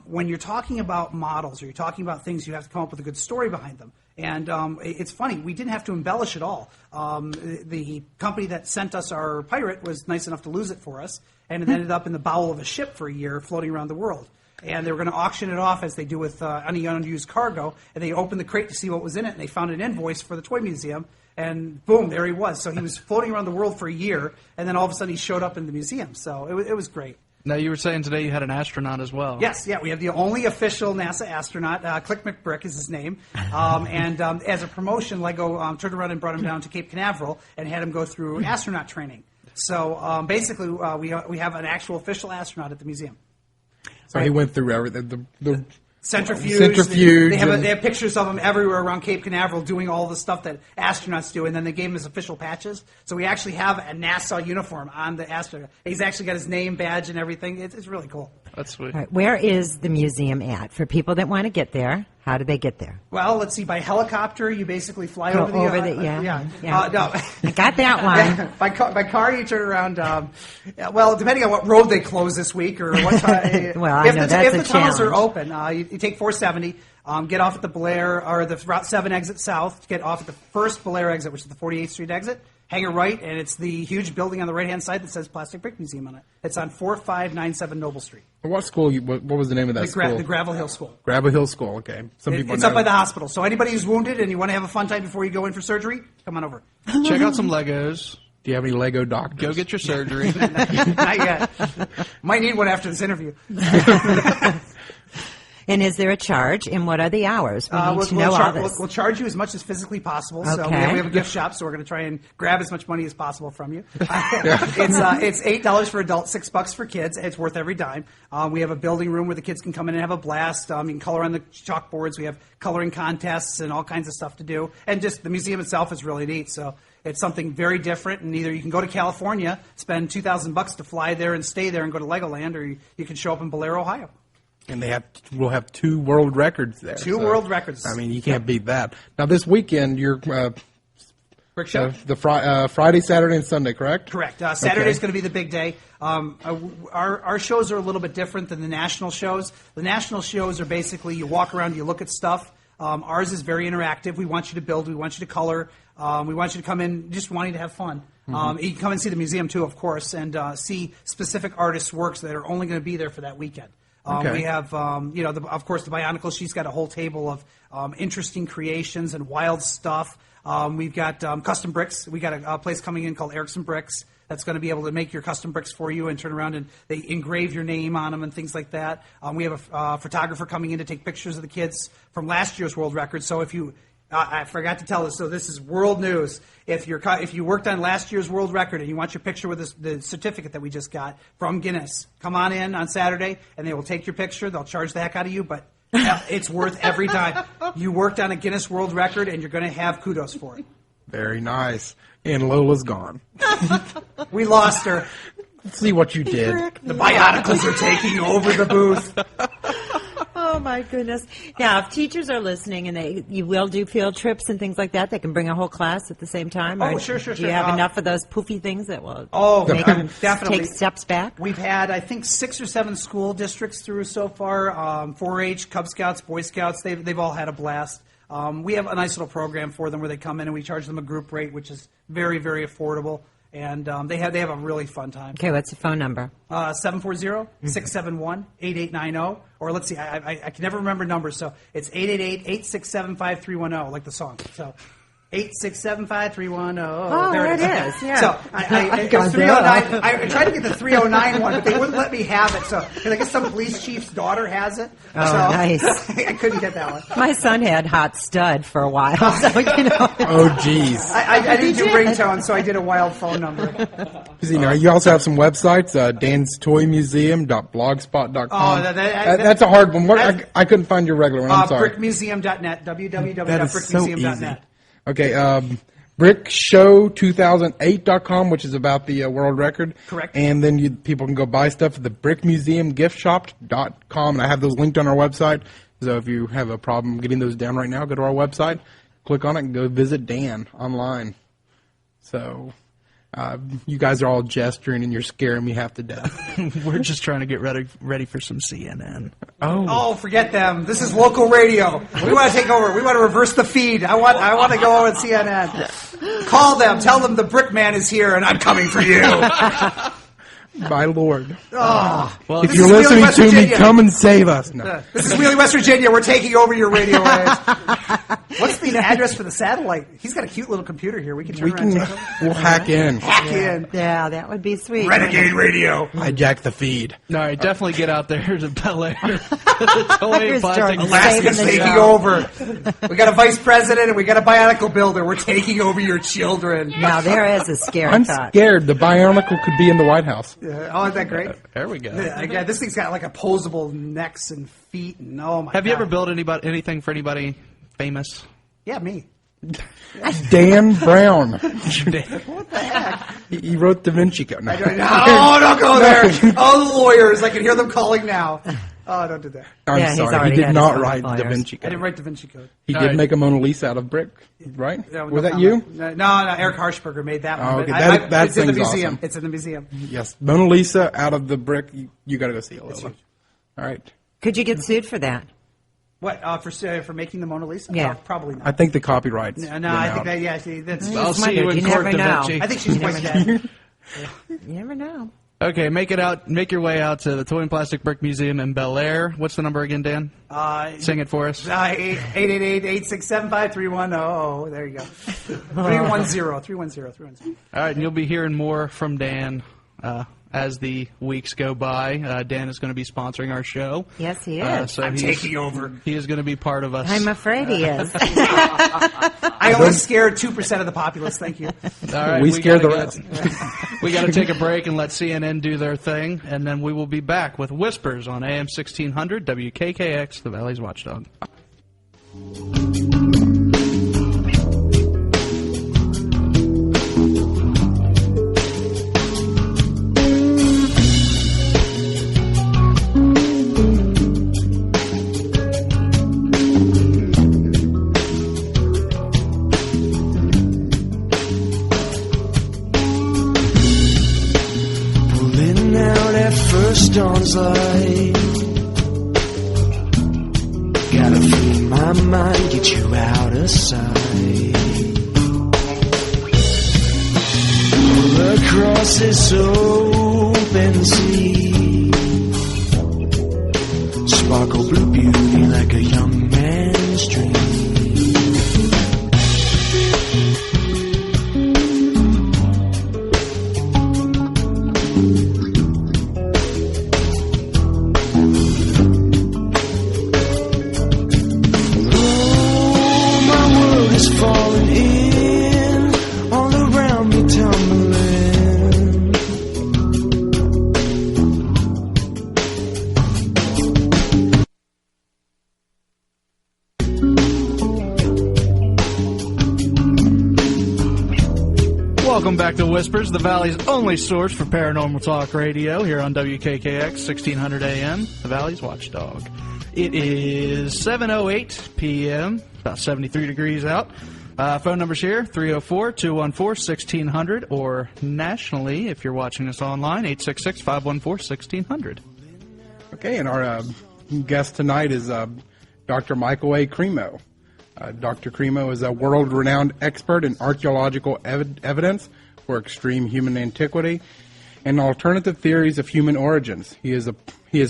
S8: When you're talking about models or you're talking about things, you have to come up with a good story behind them. And it's funny, we didn't have to embellish it all. The company that sent us our pirate was nice enough to lose it for us, and it ended up in the bowel of a ship for a year floating around the world. And they were going to auction it off as they do with any unused cargo, and they opened the crate to see what was in it, and they found an invoice for the toy museum, and boom, there he was. So he was floating around the world for a year, and then all of a sudden he showed up in the museum. So it was great.
S1: Now, you were saying today you had an astronaut as well.
S8: Yes, we have the only official NASA astronaut. Click McBrick is his name. And as a promotion, Lego turned around and brought him down to Cape Canaveral and had him go through astronaut training. So basically, we have an actual official astronaut at the museum.
S2: So he went through everything. The
S8: centrifuge. They have pictures of him everywhere around Cape Canaveral doing all the stuff that astronauts do, and then they gave him his official patches. So we actually have a NASA uniform on the astronaut. He's actually got his name, badge, and everything. It's really cool.
S1: That's sweet.
S3: All right, where is the museum at? For people that want to get there, how do they get there?
S8: Well, let's see. By helicopter, you basically fly over the...
S3: yeah.
S8: No.
S3: I got that one.
S8: By car, you turn around... well, depending on what road they close this week or what time...
S3: Well, I know that's a
S8: If the tunnels are
S3: challenge.
S8: open, you take 470, get off at the Bellaire, or the Route 7 exit south, get off at the first Bellaire exit, which is the 48th Street exit, hang a right, and it's the huge building on the right-hand side that says Plastic Brick Museum on it. It's on 4597 Noble Street.
S2: What school? What was the name of that school?
S8: The Gravel Hill School.
S2: Gravel Hill School, okay.
S8: It's up by the hospital. So anybody who's wounded and you want to have a fun time before you go in for surgery, come on over.
S1: Check out some Legos.
S2: Do you have any Lego doctors?
S1: Go get your surgery.
S8: Not yet. Might need one after this interview.
S3: And is there a charge? And what are the hours? We need to know all this.
S8: We'll charge you as much as physically possible. So we
S3: Okay.
S8: have a gift shop, so we're going to try and grab as much money as possible from you. It's $8 for adults, $6 for kids. It's worth every dime. We have a building room where the kids can come in and have a blast. You can color on the chalkboards. We have coloring contests and all kinds of stuff to do. And just the museum itself is really neat. So it's something very different. And either you can go to California, spend $2,000 to fly there and stay there and go to Legoland, or you can show up in Bellaire, Ohio.
S2: And we'll have 2 world records there.
S8: Two world records.
S2: I mean, you can't beat that. Now, this weekend, you're
S8: Brick show?
S2: the Friday, Saturday, and Sunday, correct?
S8: Correct. Saturday's going to be the big day. Our shows are a little bit different than the national shows. The national shows are basically you walk around, you look at stuff. Ours is very interactive. We want you to build. We want you to color. We want you to come in just wanting to have fun. You can come and see the museum, too, of course, and see specific artists' works that are only going to be there for that weekend. We have, of course, the Bionicles. She's got a whole table of interesting creations and wild stuff. We've got custom bricks. We got a place coming in called Erickson Bricks that's going to be able to make your custom bricks for you and turn around and they engrave your name on them and things like that. We have a photographer coming in to take pictures of the kids from last year's world record. So if you I forgot to tell this, so this is world news. If you worked on last year's world record and you want your picture with the certificate that we just got from Guinness, come on in on Saturday and they will take your picture. They'll charge the heck out of you, but it's worth every dime. You worked on a Guinness World Record and you're going to have kudos for it.
S2: Very nice. And Lola's gone.
S8: We lost her.
S2: Let's see what you did.
S8: The Bionicles are taking over the booth.
S3: Oh my goodness! Yeah, if teachers are listening and you will do field trips and things like that, they can bring a whole class at the same time.
S8: Oh,
S3: or
S8: sure.
S3: Do you have enough of those poofy things that will make them
S8: definitely
S3: take steps back?
S8: We've had, I think, 6 or 7 school districts through so far. 4-H, Cub Scouts, Boy Scouts. They've all had a blast. We have a nice little program for them where they come in and we charge them a group rate, which is very, very affordable. And they have a really fun time.
S3: Okay, what's the phone number?
S8: 740-671-8890. Or let's see, I can never remember numbers, so it's 888-867-5310, like the song. So 867-5310.
S3: Oh, there it is. Yeah.
S8: So I 309. I tried to get the 309 one, but they wouldn't let me have it. So I guess some police chief's daughter has it.
S3: Oh,
S8: so
S3: nice.
S8: I couldn't get that one.
S3: My son had Hot Stud for a while, so
S2: Oh, geez.
S8: I didn't do ringtone, so I did a wild phone number.
S2: See, now you also have some websites, danstoymuseum.blogspot.com.
S8: Oh,
S2: that's a hard one. I couldn't find your regular one. I'm sorry.
S8: Brickmuseum.net. www.brickmuseum.net.
S2: Okay, brickshow2008.com, which is about the world record.
S8: Correct.
S2: And then people can go buy stuff at the brickmuseumgiftshop.com, and I have those linked on our website. So if you have a problem getting those down right now, go to our website, click on it, and go visit Dan online. So you guys are all gesturing, and you're scaring me half to death.
S1: We're just trying to get ready for some CNN.
S8: Oh, forget them. This is local radio. We want to take over. We want to reverse the feed. I want to go on CNN. Call them. Tell them the Brick Man is here, and I'm coming for you.
S2: My Lord.
S8: Oh,
S1: well,
S2: If you're listening to me, come and save us. No.
S8: This is Wheeling, West Virginia. We're taking over your radio waves. What's the address for the satellite? He's got a cute little computer here. We can turn around and take over.
S2: We'll hack in.
S8: Hack in.
S3: yeah, that would be sweet.
S8: Renegade Radio.
S2: Hijack the feed.
S1: All right, definitely get out there to Bellaire.
S8: Alaska's taking over. We got a vice president and we got a Bionicle builder. We're taking over your children.
S3: Now there is a scary
S2: I'm
S3: thought.
S2: scared. The Bionicle could be in the White House.
S8: Oh, isn't that great?
S1: There we go.
S8: Yeah, this thing's got like opposable necks and feet. And oh my!
S1: Have you
S8: God.
S1: ever built anything for anybody famous?
S8: Yeah, me.
S2: Dan Brown.
S8: What the heck?
S2: He wrote Da Vinci Code. No.
S8: Oh, don't go there. Oh, the lawyers. I can hear them calling now. Oh, don't do that.
S2: I'm
S3: Yeah, he's
S2: sorry.
S3: already
S2: He did
S3: had
S2: not
S3: his own
S2: write Da
S3: lawyers.
S2: Vinci
S8: I
S2: Code.
S8: didn't write Da Vinci Code.
S2: He
S1: All
S2: did
S1: right.
S2: make a Mona Lisa out of brick, right?
S8: Yeah,
S2: Was
S8: no
S2: that you?
S8: comment. No, Eric Harshberger made that one.
S2: Oh,
S8: but
S2: okay.
S8: I-
S2: That
S8: it's in the
S2: thing's
S8: museum.
S2: awesome.
S8: It's in the museum.
S2: Yes. Mona Lisa out of the brick. You got to go see it, Lola. All right.
S3: Could you get sued for that?
S8: What for making the Mona Lisa?
S3: Yeah.
S8: Probably not.
S2: I think the copyrights.
S8: No,
S2: went
S8: I
S2: out.
S8: think that. Yeah, see, that's.
S1: I'll see you in
S3: You
S1: court,
S3: never
S1: Da
S3: know.
S1: Vinci.
S8: I think she's way dead.
S3: You never know.
S1: Okay, make your way out to the Toy and Plastic Brick Museum in Bellaire. What's the number again, Dan? Sing it for us.
S8: 888-867-5310. There you go. 310.
S1: All right, and you'll be hearing more from Dan as the weeks go by. Dan is going to be sponsoring our show.
S3: Yes, he is.
S1: So
S8: I'm taking over.
S1: He is going to be part of us.
S3: I'm afraid he is.
S8: I only scared 2% of the populace. Thank you.
S1: All right,
S2: we scared the rest.
S1: We got to take a break and let CNN do their thing, and then we will be back with Whispers on AM 1600 WKKX, the Valley's Watchdog.
S7: Dawn's light. Gotta free my mind, get you out of sight. Pull across this open sea. Sparkle blue beauty like a young man's dream. Falling in, all around me tumbling.
S1: Welcome back to Whispers, the Valley's only source for paranormal talk radio here on WKKX 1600 AM, the Valley's Watchdog. It is 7:08 p.m., about 73 degrees out. Phone numbers here, 304-214-1600, or nationally, if you're watching us online, 866-514-1600.
S2: Okay, and our guest tonight is Dr. Michael A. Cremo. Dr. Cremo is a world-renowned expert in archaeological evidence for extreme human antiquity and alternative theories of human origins. He is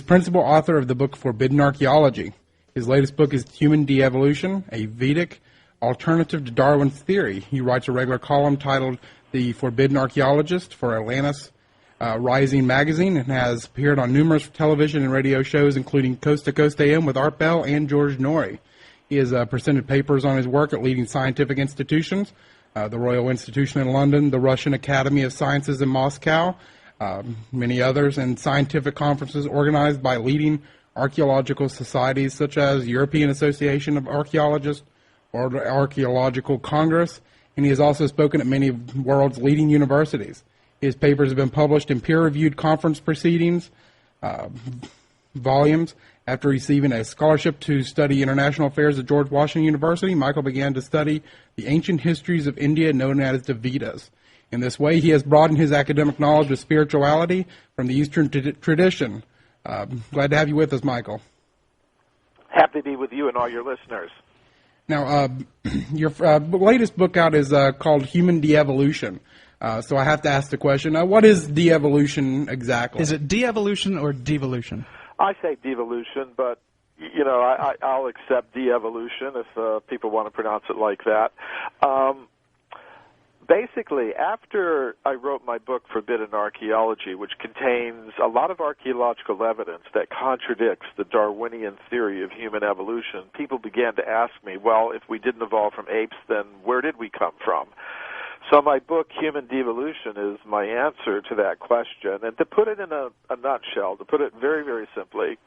S2: principal author of the book Forbidden Archaeology. His latest book is Human De-Evolution, a Vedic alternative to Darwin's theory. He writes a regular column titled The Forbidden Archaeologist for Atlantis Rising magazine and has appeared on numerous television and radio shows, including Coast to Coast AM with Art Bell and George Norrie. He has presented papers on his work at leading scientific institutions, the Royal Institution in London, the Russian Academy of Sciences in Moscow, many others, and scientific conferences organized by leading archaeological societies such as European Association of Archaeologists or the Archaeological Congress, and he has also spoken at many of the world's leading universities. His papers have been published in peer-reviewed conference proceedings, volumes. After receiving a scholarship to study international affairs at George Washington University, Michael began to study the ancient histories of India known as the Vedas. In this way, he has broadened his academic knowledge of spirituality from the Eastern tradition. Glad to have you with us, Michael.
S10: Happy to be with you and all your listeners.
S2: Now, your latest book out is called Human De-Evolution. So I have to ask the question, what is de-evolution exactly?
S1: Is it de-evolution or devolution?
S10: I say devolution, but, you know, I'll accept de-evolution if people want to pronounce it like that. Basically, after I wrote my book, Forbidden Archaeology, which contains a lot of archaeological evidence that contradicts the Darwinian theory of human evolution, people began to ask me, well, if we didn't evolve from apes, then where did we come from? So my book, Human Devolution, is my answer to that question. And to put it in a nutshell, to put it very, very simply,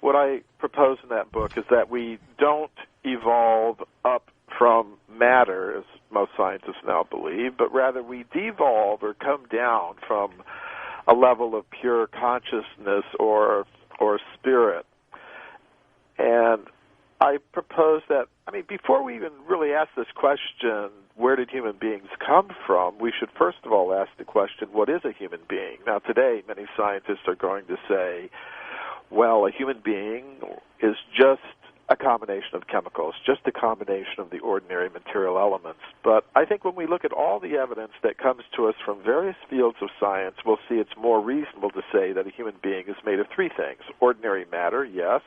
S10: what I propose in that book is that we don't evolve up from matter, as most scientists now believe, but rather we devolve or come down from a level of pure consciousness or spirit. And I propose that, I mean, before we even really ask this question, where did human beings come from, we should first of all ask the question, what is a human being? Now, today, many scientists are going to say, well, a human being is just a combination of chemicals, just a combination of the ordinary material elements. But I think when we look at all the evidence that comes to us from various fields of science, we'll see it's more reasonable to say that a human being is made of three things. Ordinary matter, yes.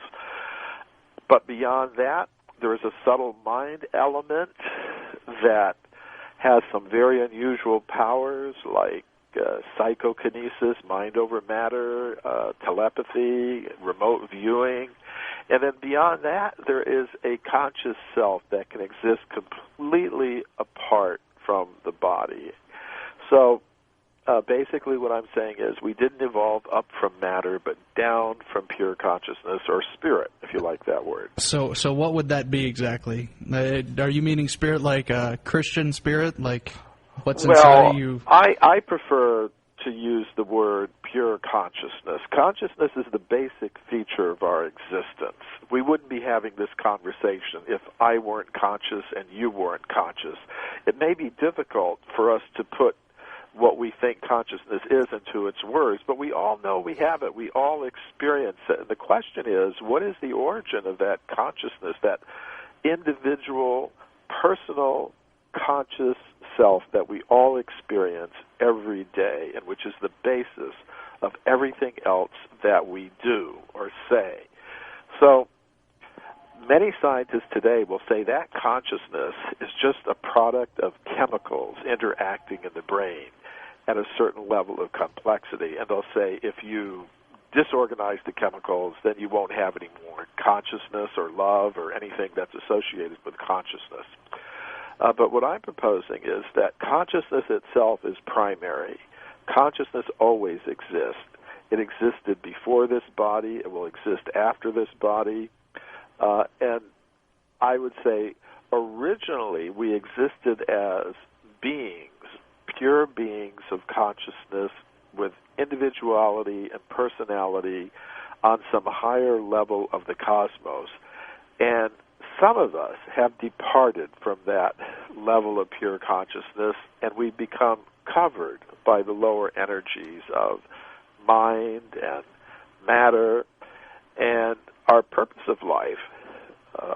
S10: But beyond that, there is a subtle mind element that has some very unusual powers like psychokinesis, mind over matter, telepathy, remote viewing. And then beyond that, there is a conscious self that can exist completely apart from the body. So basically what I'm saying is we didn't evolve up from matter, but down from pure consciousness, or spirit, if you like that word.
S1: So what would that be exactly? Are you meaning spirit like a Christian spirit, like what's inside of you?
S10: I prefer to use the word pure consciousness. Consciousness is the basic feature of our existence. We wouldn't be having this conversation if I weren't conscious and you weren't conscious. It may be difficult for us to put what we think consciousness is into its words, but we all know we have it. We all experience it. And the question is, what is the origin of that consciousness, that individual, personal, conscious self that we all experience every day, and which is the basis of everything else that we do or say? So many scientists today will say that consciousness is just a product of chemicals interacting in the brain at a certain level of complexity. And they'll say if you disorganize the chemicals, then you won't have any more consciousness or love or anything that's associated with consciousness. But what I'm proposing is that consciousness itself is primary. Consciousness always exists. It existed before this body. It will exist after this body. And I would say originally we existed as beings, pure beings of consciousness with individuality and personality on some higher level of the cosmos. And some of us have departed from that level of pure consciousness, and we become covered by the lower energies of mind and matter. And our purpose of life,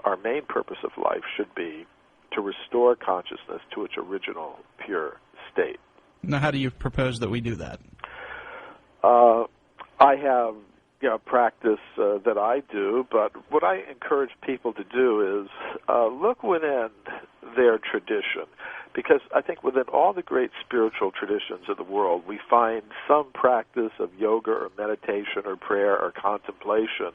S10: our main purpose of life, should be to restore consciousness to its original pure state.
S1: Now, how do you propose that we do that?
S10: I have practice that I do, but what I encourage people to do is look within their tradition, because I think within all the great spiritual traditions of the world, we find some practice of yoga or meditation or prayer or contemplation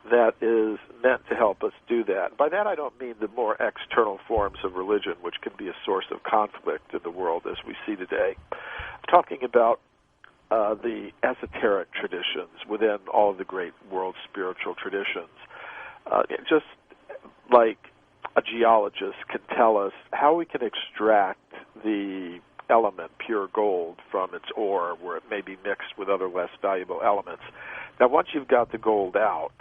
S10: that is meant to help us do that. By that I don't mean the more external forms of religion, which can be a source of conflict in the world as we see today. I'm talking about the esoteric traditions within all of the great world spiritual traditions. Just like a geologist can tell us how we can extract the element, pure gold, from its ore where it may be mixed with other less valuable elements. Now, once you've got the gold out,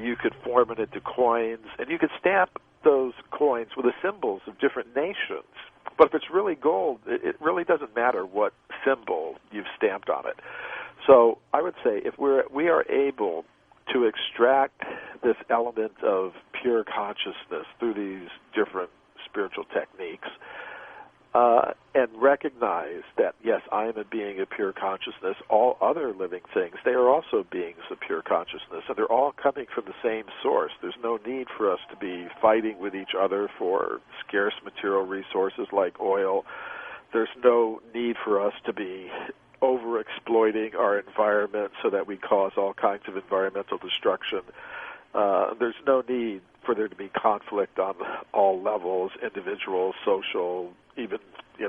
S10: you could form it into coins, and you could stamp those coins with the symbols of different nations. But if it's really gold, it really doesn't matter what symbol you've stamped on it. So I would say if we are able to extract this element of pure consciousness through these different spiritual techniques, and recognize that, yes, I am a being of pure consciousness, all other living things, they are also beings of pure consciousness, and they're all coming from the same source. There's no need for us to be fighting with each other for scarce material resources like oil. There's no need for us to be overexploiting our environment so that we cause all kinds of environmental destruction. There's no need for there to be conflict on all levels, individual, social, even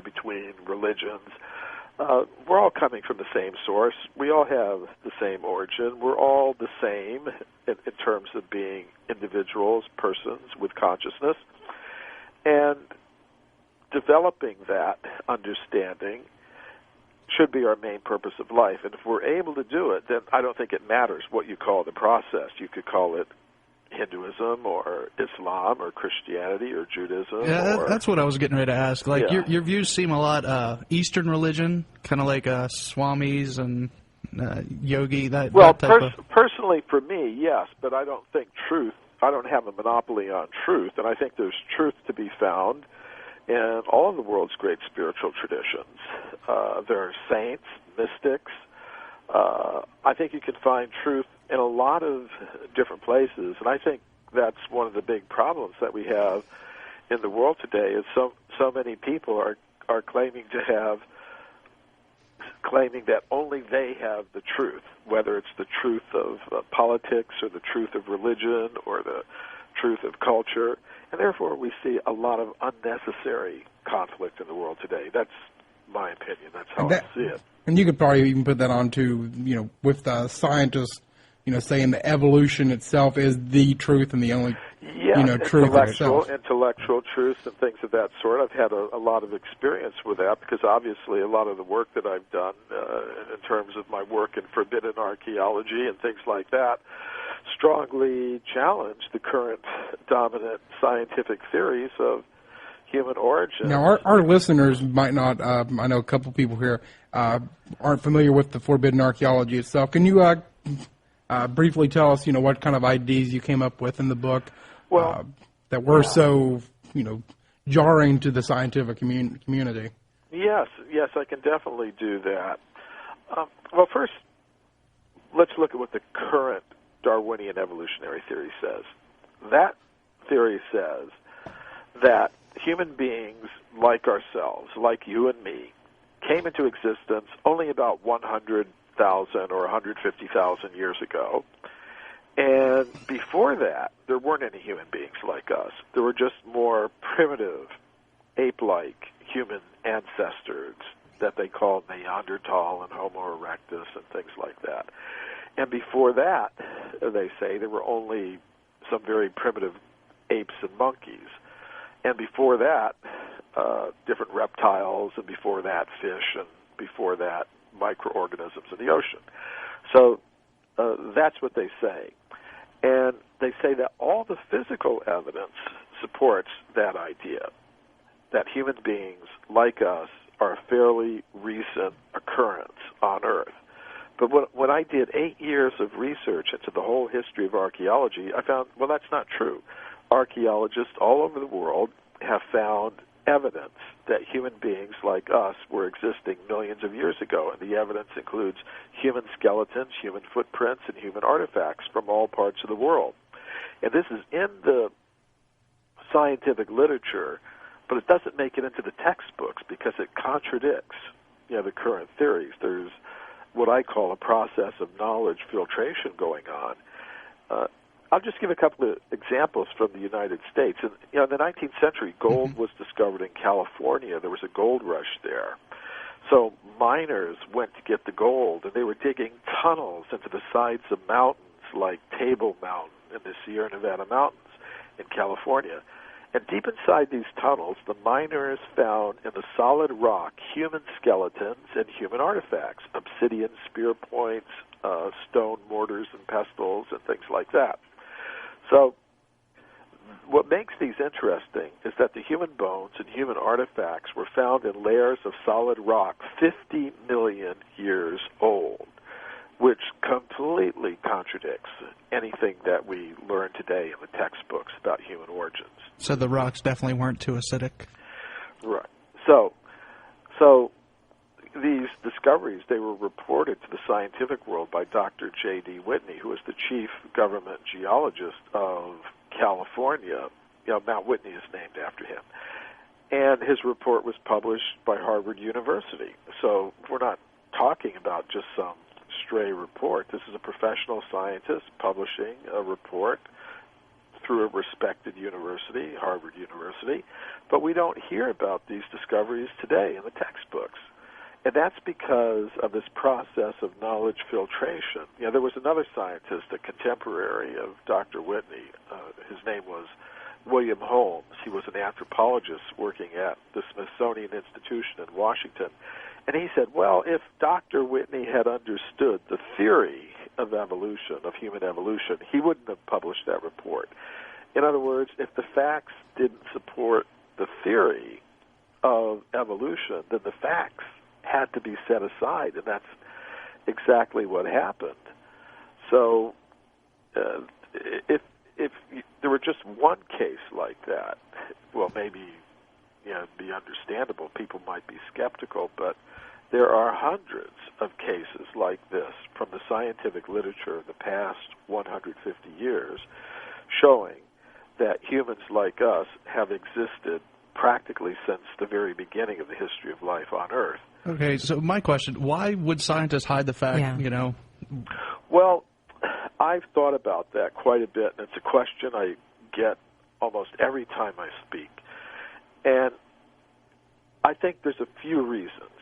S10: between religions. We're all coming from the same source. We all have the same origin. We're all the same in terms of being individuals, persons with consciousness. And developing that understanding should be our main purpose of life. And if we're able to do it, then I don't think it matters what you call the process. You could call it Hinduism or Islam or Christianity or Judaism.
S1: Yeah, that's what I was getting ready to ask. Like,
S10: Yeah.
S1: your views seem a lot Eastern religion, kind of like Swamis and Yogi.
S10: Well,
S1: that type of...
S10: personally for me, yes, but I don't think truth I don't have a monopoly on truth, and I think there's truth to be found in all of the world's great spiritual traditions. There are saints, mystics. I think you can find truth in a lot of different places, and I think that's one of the big problems that we have in the world today is so many people are claiming that only they have the truth, whether it's the truth of politics or the truth of religion or the truth of culture, and therefore we see a lot of unnecessary conflict in the world today. That's my opinion. That's how I see it.
S2: And you could probably even put that on to, with the scientists, saying the evolution itself is the truth and the only, truth itself.
S10: Intellectual truths and things of that sort. I've had a lot of experience with that because obviously a lot of the work that I've done in terms of my work in Forbidden Archaeology and things like that strongly challenge the current dominant scientific theories of human origin.
S2: Now, our listeners might not, I know a couple people here aren't familiar with the Forbidden Archaeology itself. Can you briefly tell us, what kind of ideas you came up with in the book that were so, jarring to the scientific community?
S10: Yes, I can definitely do that. Well, first, let's look at what the current Darwinian evolutionary theory says. That theory says that human beings like ourselves, like you and me, came into existence only about 100,000 or 150,000 years ago. And before that, there weren't any human beings like us. There were just more primitive, ape-like human ancestors that they called Neanderthal and Homo erectus and things like that. And before that, they say, there were only some very primitive apes and monkeys. And before that, different reptiles, and before that, fish, and before that, microorganisms in the ocean. So that's what they say. And they say that all the physical evidence supports that idea, that human beings like us are a fairly recent occurrence on Earth. But when I did 8 years of research into the whole history of archaeology, I found, well, that's not true. Archaeologists all over the world have found evidence that human beings like us were existing millions of years ago, and the evidence includes human skeletons, human footprints, and human artifacts from all parts of the world. And this is in the scientific literature, but it doesn't make it into the textbooks because it contradicts, the current theories. There's what I call a process of knowledge filtration going on. I'll just give a couple of examples from the United States. In the 19th century, gold was discovered in California. There was a gold rush there. So miners went to get the gold, and they were digging tunnels into the sides of mountains like Table Mountain in the Sierra Nevada mountains in California. And deep inside these tunnels, the miners found in the solid rock human skeletons and human artifacts, obsidian spear points, stone mortars and pestles, and things like that. So what makes these interesting is that the human bones and human artifacts were found in layers of solid rock 50 million years old, which completely contradicts anything that we learn today in the textbooks about human origins.
S1: So the rocks definitely weren't too acidic.
S10: Right. So these discoveries, they were reported to the scientific world by Dr. J.D. Whitney, who was the chief government geologist of California. Mount Whitney is named after him. And his report was published by Harvard University. So we're not talking about just some stray report. This is a professional scientist publishing a report through a respected university, Harvard University. But we don't hear about these discoveries today in the textbooks. And that's because of this process of knowledge filtration. There was another scientist, a contemporary of Dr. Whitney. His name was William Holmes. He was an anthropologist working at the Smithsonian Institution in Washington. And he said, well, if Dr. Whitney had understood the theory of evolution, of human evolution, he wouldn't have published that report. In other words, if the facts didn't support the theory of evolution, then the facts had to be set aside, and that's exactly what happened. So if there were just one case like that, well, maybe, it'd be understandable. People might be skeptical, but there are hundreds of cases like this from the scientific literature of the past 150 years showing that humans like us have existed practically since the very beginning of the history of life on Earth.
S1: Okay, so my question, why would scientists hide the fact,
S10: Well, I've thought about that quite a bit, and it's a question I get almost every time I speak. And I think there's a few reasons.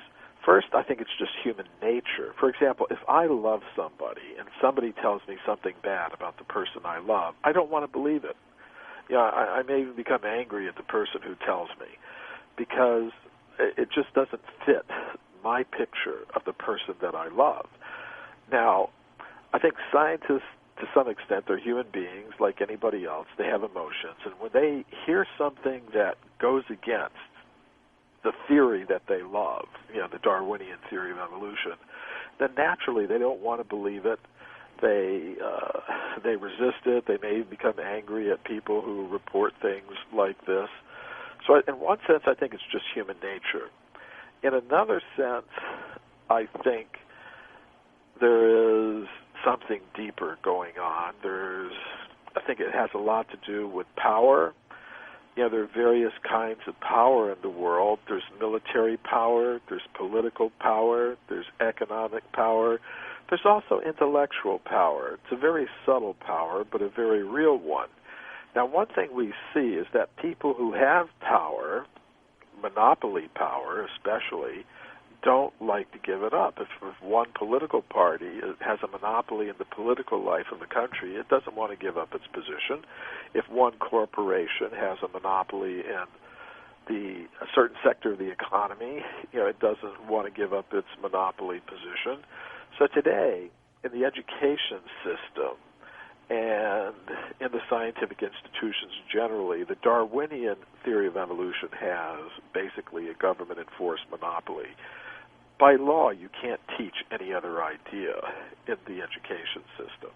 S10: First, I think it's just human nature. For example, if I love somebody and somebody tells me something bad about the person I love, I don't want to believe it. I may even become angry at the person who tells me because it just doesn't fit my picture of the person that I love. Now, I think scientists, to some extent, they're human beings like anybody else. They have emotions, and when they hear something that goes against the theory that they love, the Darwinian theory of evolution, then naturally they don't want to believe it. They resist it. They may become angry at people who report things like this. So in one sense, I think it's just human nature. In another sense, I think there is something deeper going on. I think it has a lot to do with power. There are various kinds of power in the world. There's military power, there's political power, there's economic power. There's also intellectual power. It's a very subtle power, but a very real one. Now, one thing we see is that people who have power, monopoly power especially, don't like to give it up. If one political party has a monopoly in the political life of the country, it doesn't want to give up its position. If one corporation has a monopoly in a certain sector of the economy, it doesn't want to give up its monopoly position. So today, in the education system and in the scientific institutions generally, the Darwinian theory of evolution has basically a government-enforced monopoly. By law, you can't teach any other idea in the education system.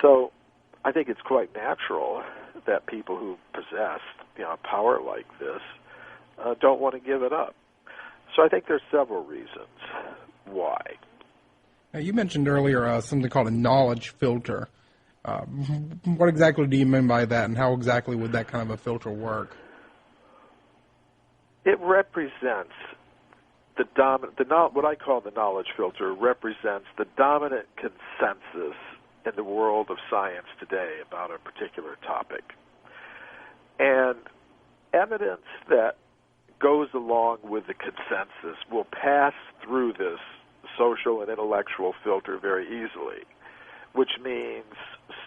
S10: So I think it's quite natural that people who possess power like this don't want to give it up. So I think there's several reasons why.
S2: Now, you mentioned earlier something called a knowledge filter. What exactly do you mean by that, and how exactly would that kind of a filter work?
S10: It represents what I call the knowledge filter represents the dominant consensus in the world of science today about a particular topic. And evidence that goes along with the consensus will pass through this social and intellectual filter very easily, which means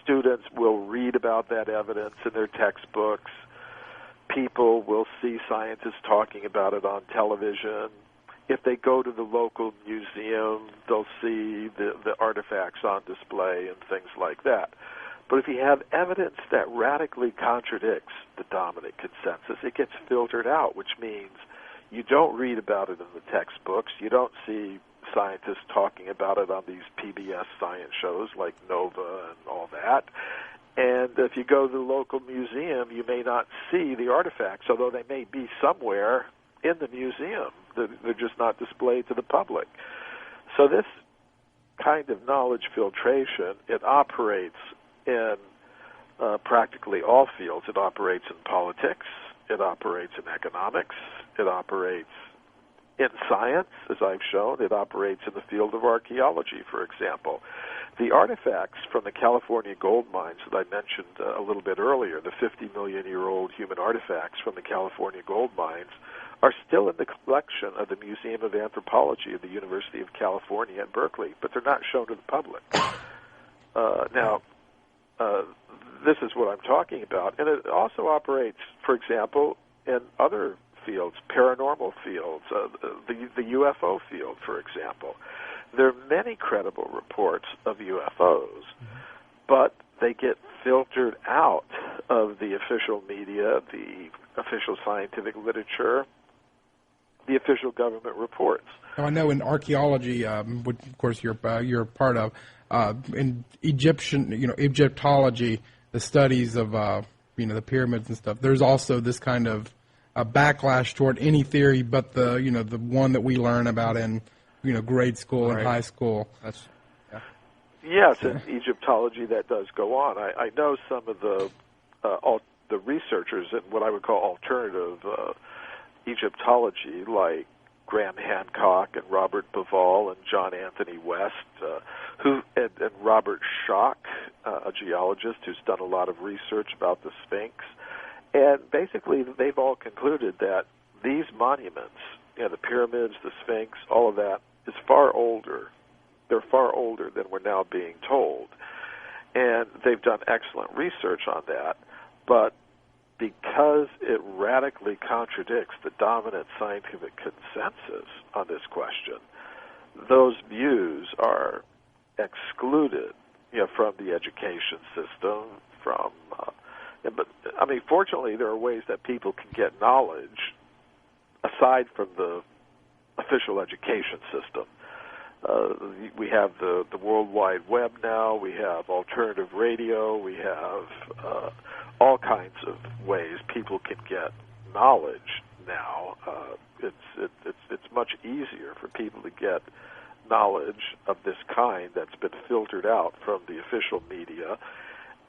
S10: students will read about that evidence in their textbooks. People will see scientists talking about it on television. If they go to the local museum, they'll see the artifacts on display and things like that. But if you have evidence that radically contradicts the dominant consensus, it gets filtered out, which means you don't read about it in the textbooks. You don't see scientists talking about it on these PBS science shows like Nova and all that. And if you go to the local museum, you may not see the artifacts, although they may be somewhere in the museum. They're just not displayed to the public. So this kind of knowledge filtration, it operates in practically all fields. It operates in politics. It operates in economics. It operates in science, as I've shown. It operates in the field of archaeology, for example. The artifacts from the California gold mines that I mentioned a little bit earlier, the 50-million-year-old human artifacts from the California gold mines, are still in the collection of the Museum of Anthropology of the University of California at Berkeley, but they're not shown to the public. This is what I'm talking about. And it also operates, for example, in other fields, paranormal fields, the UFO field, for example. There are many credible reports of UFOs, but they get filtered out of the official media, the official scientific literature, the official government reports.
S2: Now, I know in archaeology, which of course you're part of, in Egyptology, the studies of the pyramids and stuff, there's also this kind of a backlash toward any theory but the the one that we learn about in grade school and high school.
S4: That's
S10: Yes, in Egyptology that does go on. I know some of the researchers in what I would call alternative Egyptology, like Graham Hancock and Robert Bivall and John Anthony West, and Robert Schock, a geologist who's done a lot of research about the Sphinx. And basically, they've all concluded that these monuments, the pyramids, the Sphinx, all of that, is far older. They're far older than we're now being told. And they've done excellent research on that. But because it radically contradicts the dominant scientific consensus on this question, those views are excluded from the education system, but fortunately, there are ways that people can get knowledge aside from the official education system. We have the World Wide Web now. We have alternative radio. We have all kinds of ways people can get knowledge now. It's much easier for people to get knowledge of this kind that's been filtered out from the official media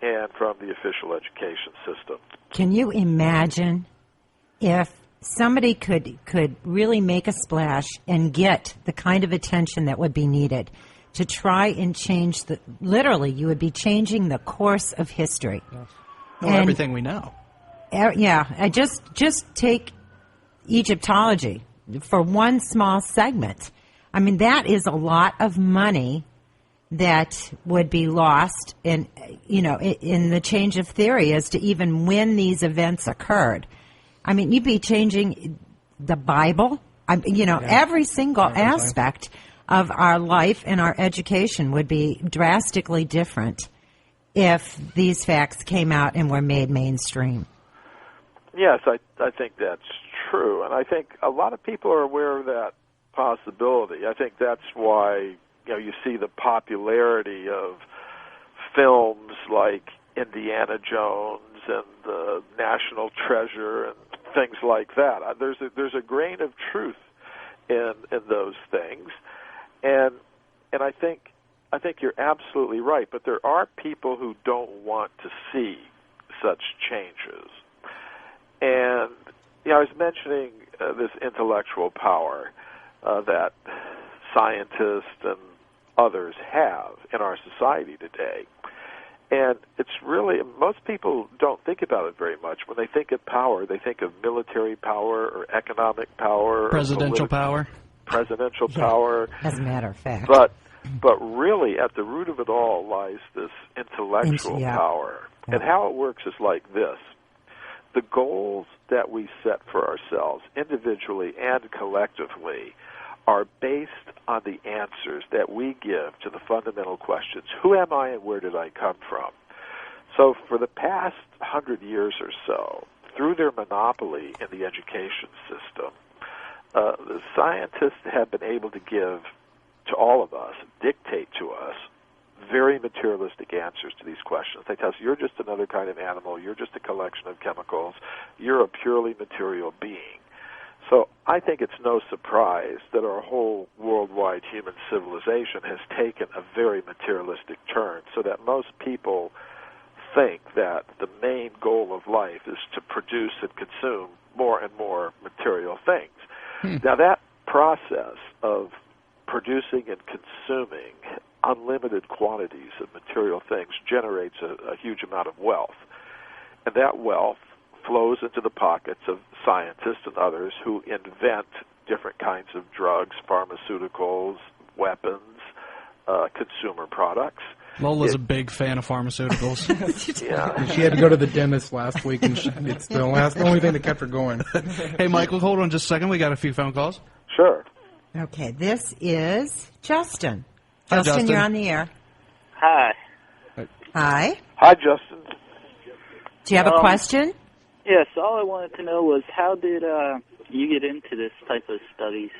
S10: and from the official education system.
S3: Can you imagine if somebody could really make a splash and get the kind of attention that would be needed to try and change literally, you would be changing the course of history.
S1: Yes. Well, everything we know.
S3: Yeah, just take Egyptology for one small segment. That is a lot of money that would be lost in the change of theory as to even when these events occurred. You'd be changing the Bible. Every single aspect of our life and our education would be drastically different if these facts came out and were made mainstream.
S10: Yes, I think that's true. And I think a lot of people are aware of that possibility. I think that's why you see the popularity of films like Indiana Jones and the National Treasure and things like that. There's a grain of truth in those things, and I think you're absolutely right. But there are people who don't want to see such changes, and I was mentioning this intellectual power that scientists and others have in our society today. And it's really, most people don't think about it very much. When they think of power, they think of military power or economic power.
S1: Presidential power.
S10: Presidential power.
S3: As a matter of fact.
S10: But really, at the root of it all lies this intellectual power. Yeah. And how it works is like this. The goals that we set for ourselves, individually and collectively, are based on the answers that we give to the fundamental questions. Who am I and where did I come from? So for the past 100 years or so, through their monopoly in the education system, the scientists have been able to give to all of us, dictate to us, very materialistic answers to these questions. They tell us, you're just another kind of animal, you're just a collection of chemicals, you're a purely material being. So I think it's no surprise that our whole worldwide human civilization has taken a very materialistic turn, so that most people think that the main goal of life is to produce and consume more and more material things. Now that process of producing and consuming unlimited quantities of material things generates a huge amount of wealth. And that wealth flows into the pockets of scientists and others who invent different kinds of drugs, pharmaceuticals, weapons, consumer products.
S1: Lola's a big fan of pharmaceuticals.
S10: Yeah.
S2: She had to go to the dentist last week, and it's the only thing that kept her going.
S1: Hey, Michael, hold on just a second. We got a few phone calls.
S10: Sure.
S3: Okay, this is Justin.
S1: Hi,
S3: Justin, you're on the air.
S11: Hi.
S3: Hi.
S10: Hi, Justin.
S3: Do you have a question?
S11: Yes, all I wanted to know was how did you get into this type of studies?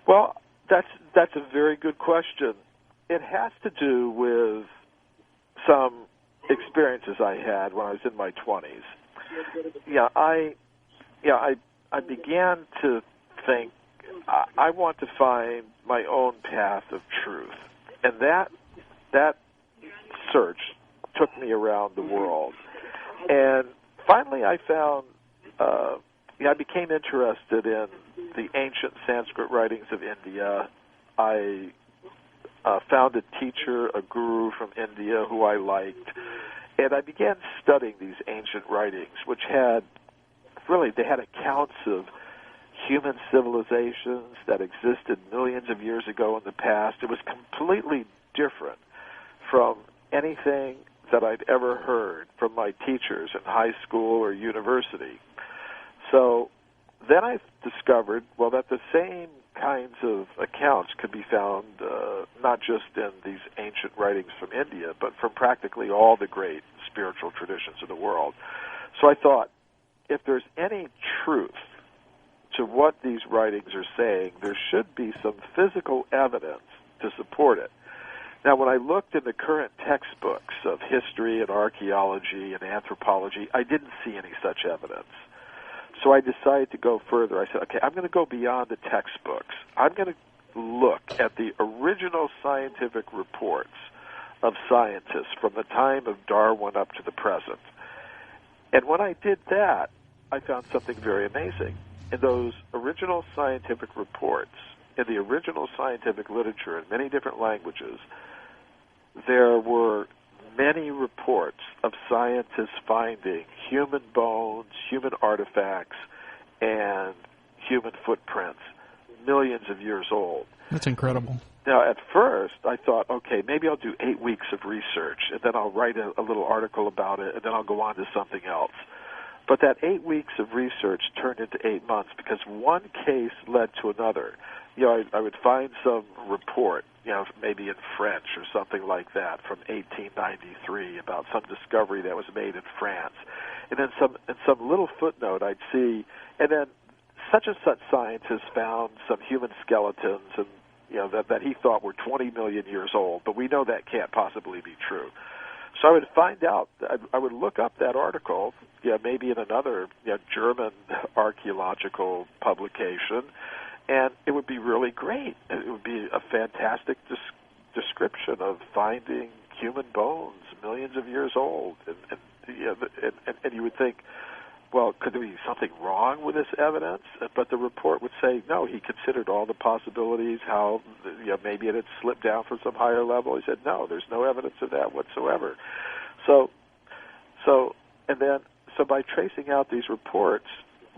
S10: Well, that's a very good question. It has to do with some experiences I had when I was in my 20s, I began to think I want to find my own path of truth, and that search took me around the world, and finally I found I became interested in the ancient Sanskrit writings of India. I found a teacher, a guru from India who I liked, and I began studying these ancient writings, which had accounts of human civilizations that existed millions of years ago in the past. It was completely different from anything that I'd ever heard from my teachers in high school or university. So then I discovered, that the same kinds of accounts could be found not just in these ancient writings from India, but from practically all the great spiritual traditions of the world. So I thought, if there's any truth to what these writings are saying, there should be some physical evidence to support it. Now, when I looked in the current textbooks of history and archaeology and anthropology, I didn't see any such evidence. So I decided to go further. I said, okay, I'm going to go beyond the textbooks. I'm going to look at the original scientific reports of scientists from the time of Darwin up to the present. And when I did that, I found something very amazing. In those original scientific reports, in the original scientific literature in many different languages, there were many reports of scientists finding human bones, human artifacts, and human footprints, millions of years old.
S1: That's incredible.
S10: Now, at first, I thought, okay, maybe I'll do 8 weeks of research, and then I'll write a little article about it, and then I'll go on to something else. But that 8 weeks of research turned into 8 months because one case led to another. I would find some report, maybe in French or something like that from 1893 about some discovery that was made in France. And then some little footnote I'd see, and then such and such scientist found some human skeletons and that he thought were 20 million years old, but we know that can't possibly be true. So I would find out, I would look up that article, maybe in another German archaeological publication, and it would be really great. It would be a fantastic description of finding human bones millions of years old. And you would think, well, could there be something wrong with this evidence? But the report would say, no, he considered all the possibilities, how maybe it had slipped down from some higher level. He said, no, there's no evidence of that whatsoever. So by tracing out these reports,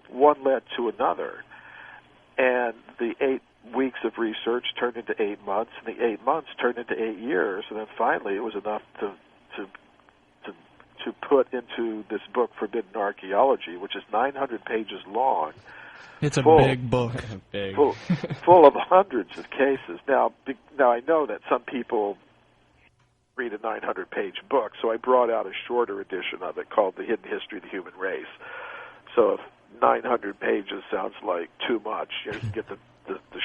S10: one led to another. And the 8 weeks of research turned into 8 months, and the 8 months turned into 8 years, and then finally it was enough to put into this book, Forbidden Archaeology, which is 900 pages long.
S1: It's a big book.
S10: Full of hundreds of cases. Now I know that some people read a 900-page book, so I brought out a shorter edition of it called The Hidden History of the Human Race. So if 900 pages sounds like too much, you can get the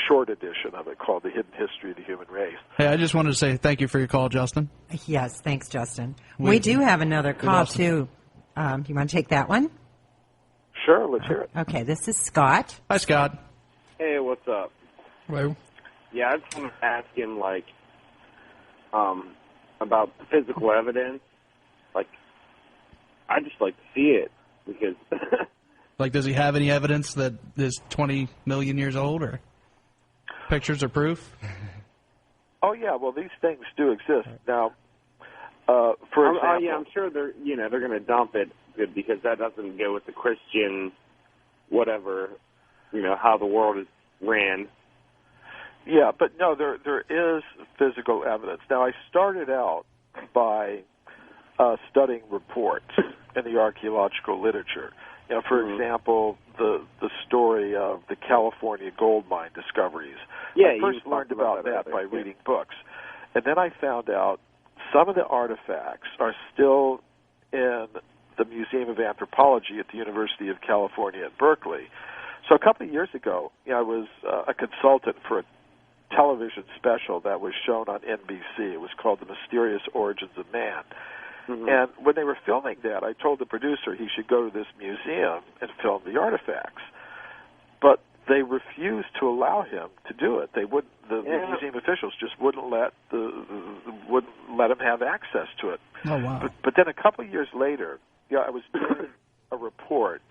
S10: short edition of it called The Hidden History of the Human Race.
S1: Hey, I just wanted to say thank you for your call, Justin.
S3: Yes, thanks, Justin. We do have another call, too. Do you want to take that one?
S10: Sure, let's hear it.
S3: Okay, this is Scott.
S1: Hi, Scott.
S12: Hey, what's up?
S2: Hello.
S12: Yeah, I just want to ask him, about physical evidence. I just like to see it because...
S1: Does he have any evidence that is 20 million years old, or pictures or proof?
S10: Oh yeah, well these things do exist. Now, for example,
S12: I'm sure they're going to dump it because that doesn't go with the Christian, whatever, how the world is ran.
S10: Yeah, but no, there is physical evidence. Now, I started out by studying reports in the archaeological literature. For example, the story of the California gold mine discoveries.
S12: Yeah,
S10: I first learned about that by reading books. And then I found out some of the artifacts are still in the Museum of Anthropology at the University of California at Berkeley. So a couple of years ago, I was a consultant for a television special that was shown on NBC. It was called The Mysterious Origins of Man. Mm-hmm. And when they were filming that, I told the producer he should go to this museum and film the artifacts. But they refused to allow him to do it. They wouldn't. The museum officials just wouldn't let him have access to it.
S1: Oh wow!
S10: But then a couple of years later, I was doing a report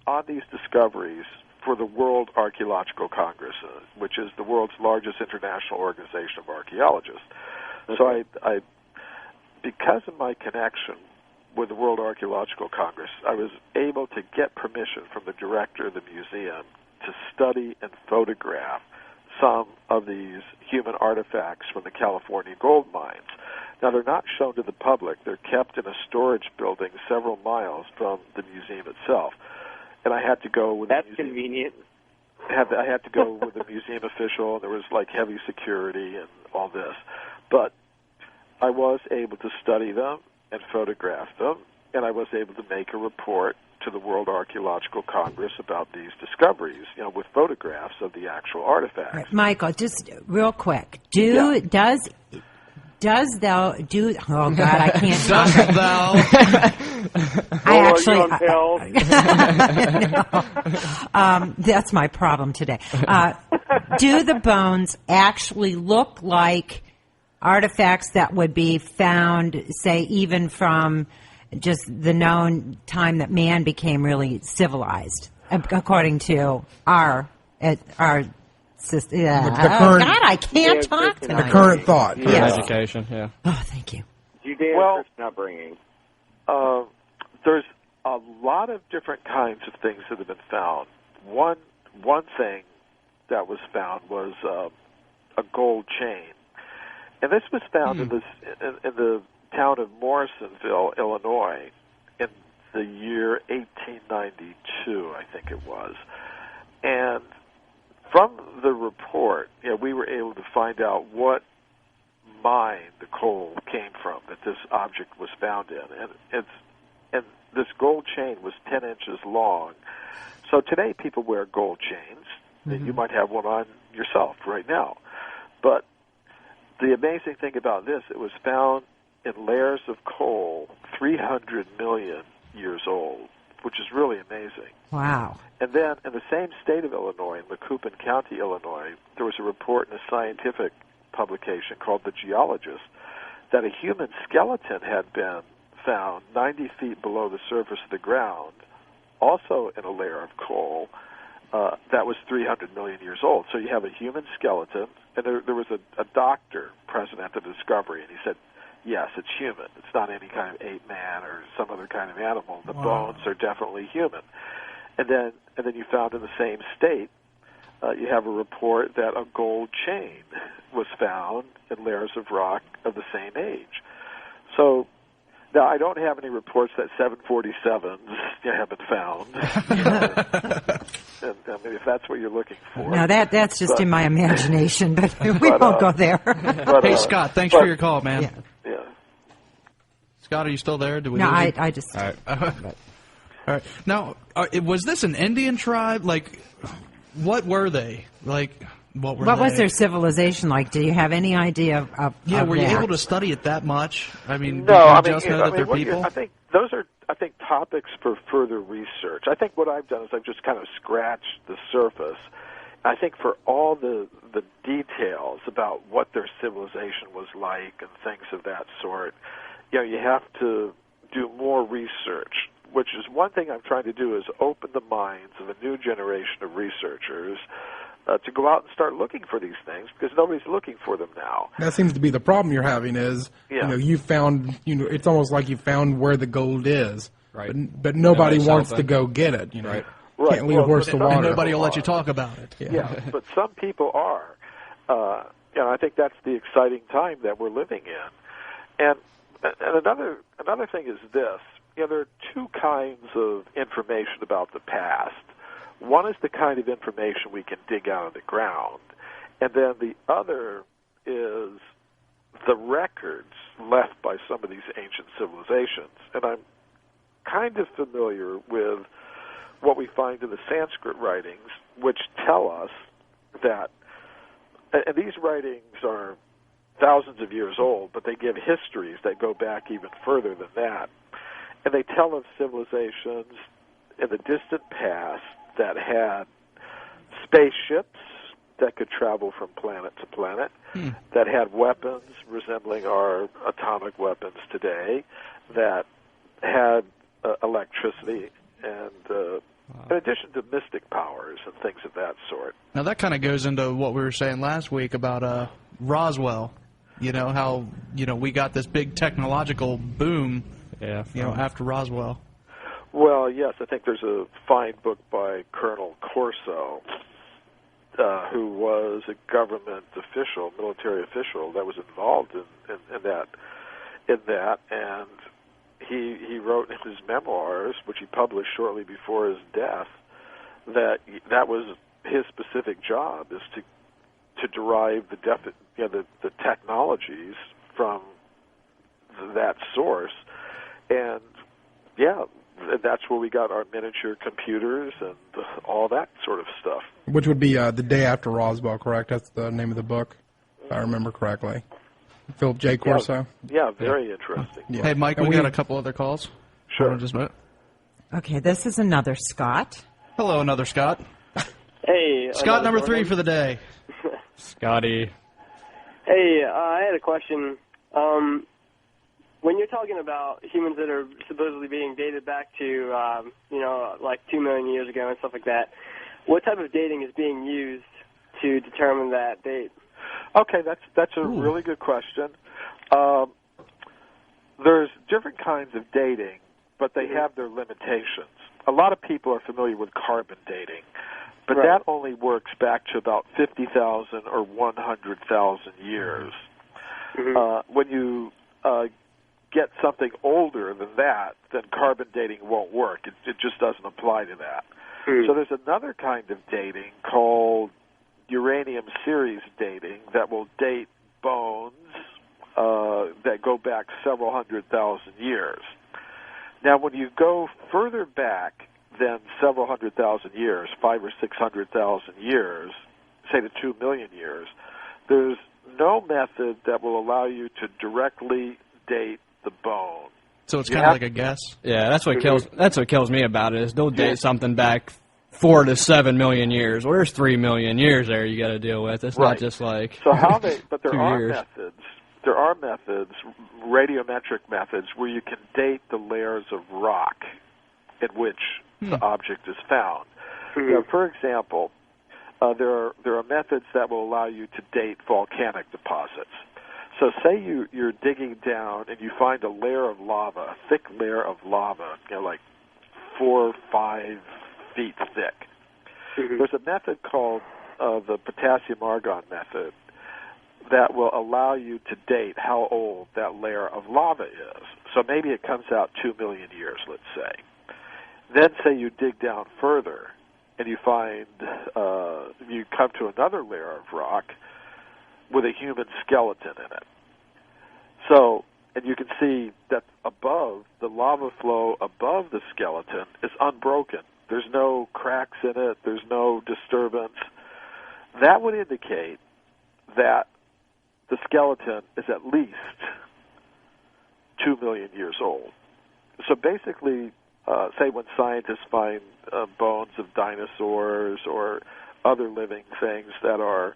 S10: on these discoveries for the World Archaeological Congress, which is the world's largest international organization of archaeologists. So I because of my connection with the World Archaeological Congress, I was able to get permission from the director of the museum to study and photograph some of these human artifacts from the California gold mines. Now, they're not shown to the public. They're kept in a storage building several miles from the museum itself. And I had to go with
S12: That's
S10: the museum.
S12: Convenient.
S10: I had to go with the museum official, and there was like heavy security and all this. But I was able to study them and photograph them, and I was able to make a report to the World Archaeological Congress about these discoveries, with photographs of the actual artifacts.
S3: Right, Michael, just real quick, does thou do? Oh God, I can't talk.
S1: Does thou?
S3: I actually.
S12: No.
S3: That's my problem today. Do the bones actually look like artifacts that would be found, say, even from just the known time that man became really civilized, according to our system?
S2: current-
S3: God, I can't talk tonight.
S2: The current thought.
S3: Yes.
S4: Education, yeah.
S3: Oh, thank you.
S12: Judeo-Christian upbringing.
S10: There's a lot of different kinds of things that have been found. One thing that was found was a gold chain, and this was found in the town of Morrisonville, Illinois, in the year 1892, I think it was. And from the report, we were able to find out what mine the coal came from that this object was found in, and this gold chain was 10 inches long. So today people wear gold chains. Mm-hmm. You might have one on yourself right now. But the amazing thing about this, it was found in layers of coal 300 million years old, which is really amazing.
S3: Wow.
S10: And then in the same state of Illinois, in Macoupin County, Illinois, there was a report in a scientific publication called The Geologist that a human skeleton had been found 90 feet below the surface of the ground, also in a layer of coal, that was 300 million years old. So you have a human skeleton, and there was a doctor present at the discovery, and he said, yes, it's human. It's not any kind of ape man or some other kind of animal. The bones are definitely human. And then you found in the same state, you have a report that a gold chain was found in layers of rock of the same age. So now I don't have any reports that 747s have been found. And, I mean, if that's what you're looking for.
S3: No, that's just in my imagination, but we won't go there.
S1: Hey, Scott, thanks for your call, man.
S10: Yeah.
S1: Scott, are you still there? Do we?
S3: No,
S1: lose you?
S3: I just.
S1: All right. Now, was this an Indian tribe? Like, what were they? Like, what
S3: was their civilization like? Do you have any idea of
S1: were you
S3: that?
S1: able to study it that much? I mean,
S10: no,
S1: did you just know that they're people?
S10: I think those are topics for further research. I think what I've done is I've just kind of scratched the surface. I think for all the details about what their civilization was like and things of that sort, you have to do more research, which is one thing I'm trying to do, is open the minds of a new generation of researchers to go out and start looking for these things, because nobody's looking for them now.
S2: That seems to be the problem you're having is, you found, it's almost like you found where the gold is,
S4: right?
S2: But nobody wants to go get it,
S10: Right.
S2: Can't lead a horse to water.
S1: And nobody will let you talk about it.
S10: Yeah, but some people are. I think that's the exciting time that we're living in. And another thing is this. There are two kinds of information about the past. One is the kind of information we can dig out of the ground, and then the other is the records left by some of these ancient civilizations. And I'm kind of familiar with what we find in the Sanskrit writings, which tell us that, and these writings are thousands of years old, but they give histories that go back even further than that. And they tell of civilizations in the distant past that had spaceships that could travel from planet to planet, that had weapons resembling our atomic weapons today, that had electricity, and in addition to mystic powers and things of that sort.
S1: Now that kind of goes into what we were saying last week about Roswell. You know, how, you know, we got this big technological boom, after Roswell.
S10: Well, yes, I think there's a fine book by Colonel Corso, who was a government official, military official, that was involved in that, and he wrote in his memoirs, which he published shortly before his death, that was his specific job, is to derive the technologies from that source, and that's where we got our miniature computers and all that sort of stuff.
S2: Which would be The Day After Roswell, correct? That's the name of the book, if I remember correctly. Philip J. Corso.
S10: Yeah, very interesting.
S2: Yeah.
S1: Hey, Mike, we got a couple other calls.
S10: Sure.
S1: Just a minute.
S3: Okay, this is another Scott.
S1: Hello, another Scott.
S13: Hey.
S1: Scott number 3 for the day.
S4: Scotty.
S13: Hey, I had a question. When you're talking about humans that are supposedly being dated back to, like 2 million years ago and stuff like that, what type of dating is being used to determine that date?
S10: Okay, that's a really good question. There's different kinds of dating, but they have their limitations. A lot of people are familiar with carbon dating, but that only works back to about 50,000 or 100,000 years. When you get something older than that, then carbon dating won't work. It just doesn't apply to that. So there's another kind of dating called uranium series dating that will date bones that go back several 100,000 years. Now, when you go further back than several 100,000 years, 500,000 or 600,000 years, say to 2 million years, there's no method that will allow you to directly date the bone.
S1: So it's kind of like a guess.
S4: Yeah, that's what kills me about it, is they'll date something back 4 to 7 million years. Well, there's 3 million years there you got to deal with. It's not just like
S10: so how they. But there
S4: 2
S10: are
S4: years.
S10: methods. There are methods, radiometric methods, where you can date the layers of rock in which the object is found. Now, for example, there are methods that will allow you to date volcanic deposits. So say you're digging down and you find a layer of lava, a thick layer of lava, like 4 or 5 feet thick. There's a method called the potassium argon method that will allow you to date how old that layer of lava is. So maybe it comes out 2 million years, let's say. Then say you dig down further and you find, you come to another layer of rock with a human skeleton in it. So, and you can see that above, the lava flow above the skeleton is unbroken. There's no cracks in it. There's no disturbance. That would indicate that the skeleton is at least 2 million years old. So basically, say when scientists find bones of dinosaurs or other living things that are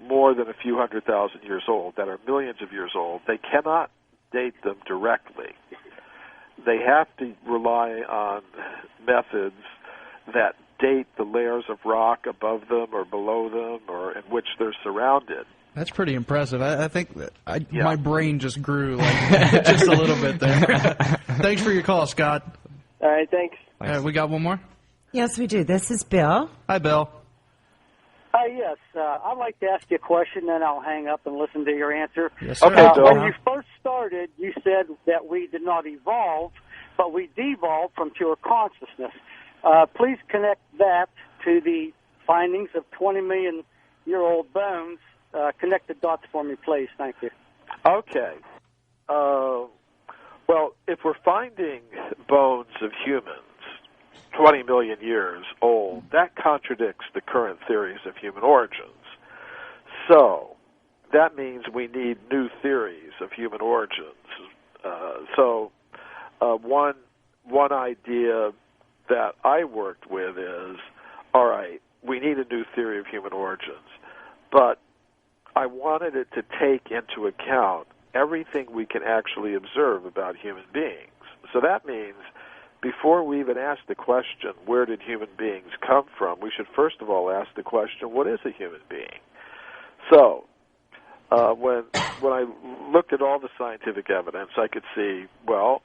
S10: more than a few 100,000 years old, that are millions of years old, they cannot date them directly. They have to rely on methods that date the layers of rock above them or below them or in which they're surrounded.
S1: That's pretty impressive. I think that my brain just grew like just a little bit there. Thanks for your call, Scott.
S13: All right, thanks.
S1: We got one more?
S3: Yes, we do. This is Bill.
S1: Hi, Bill.
S14: Yes, I'd like to ask you a question, then I'll hang up and listen to your answer.
S1: Yes, sir.
S10: Okay, Bill.
S14: When you first started, you said that we did not evolve, but we devolved from pure consciousness. Please connect that to the findings of 20-million-year-old bones. Connect the dots for me, please. Thank you.
S10: Okay. Well, if we're finding bones of humans 20 million years old, that contradicts the current theories of human origins. So, that means we need new theories of human origins. So one idea that I worked with is, all right, we need a new theory of human origins, but I wanted it to take into account everything we can actually observe about human beings. So that means before we even ask the question, where did human beings come from, we should first of all ask the question, what is a human being? So when I looked at all the scientific evidence, I could see, well,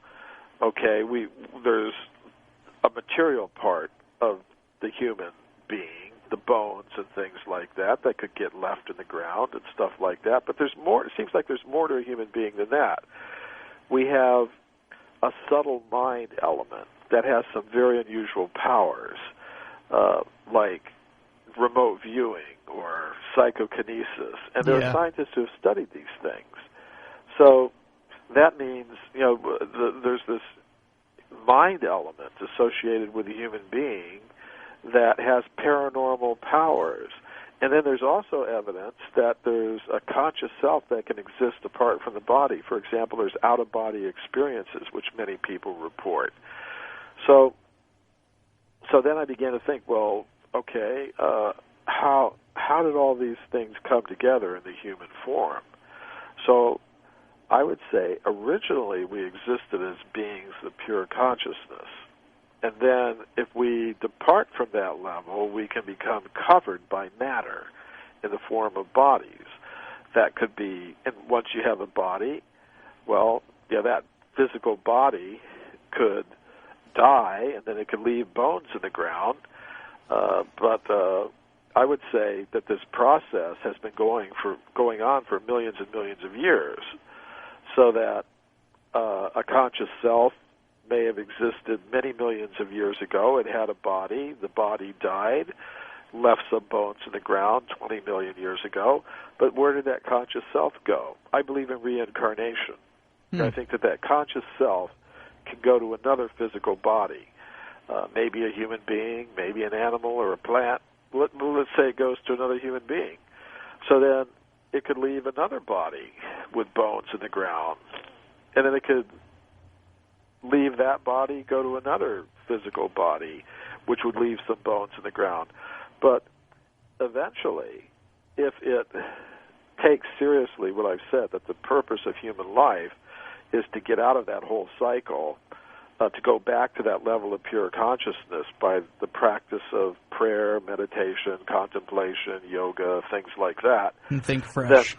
S10: okay, there's a material part of the human being, the bones and things like that could get left in the ground and stuff like that. But there's more. It seems like there's more to a human being than that. We have a subtle mind element that has some very unusual powers, like remote viewing or psychokinesis. And there are scientists who have studied these things. So that means, there's this mind element associated with a human being that has paranormal powers. And then there's also evidence that there's a conscious self that can exist apart from the body. For example, there's out-of-body experiences, which many people report. So then I began to think, well, okay, how did all these things come together in the human form? So I would say originally we existed as beings of pure consciousness. And then if we depart from that level, we can become covered by matter in the form of bodies. That could be, and once you have a body, well, that physical body could die, and then it could leave bones in the ground. But I would say that this process has been going on for millions and millions of years, so that a conscious self may have existed many millions of years ago. It had a body. The body died, left some bones in the ground 20 million years ago. But where did that conscious self go? I believe in reincarnation. I think that conscious self can go to another physical body, maybe a human being, maybe an animal or a plant. Let's say it goes to another human being. So then it could leave another body with bones in the ground. And then it could leave that body, go to another physical body, which would leave some bones in the ground. But eventually, if it takes seriously what I've said, that the purpose of human life is to get out of that whole cycle, to go back to that level of pure consciousness by the practice of prayer, meditation, contemplation, yoga, things like that.
S1: And think fresh.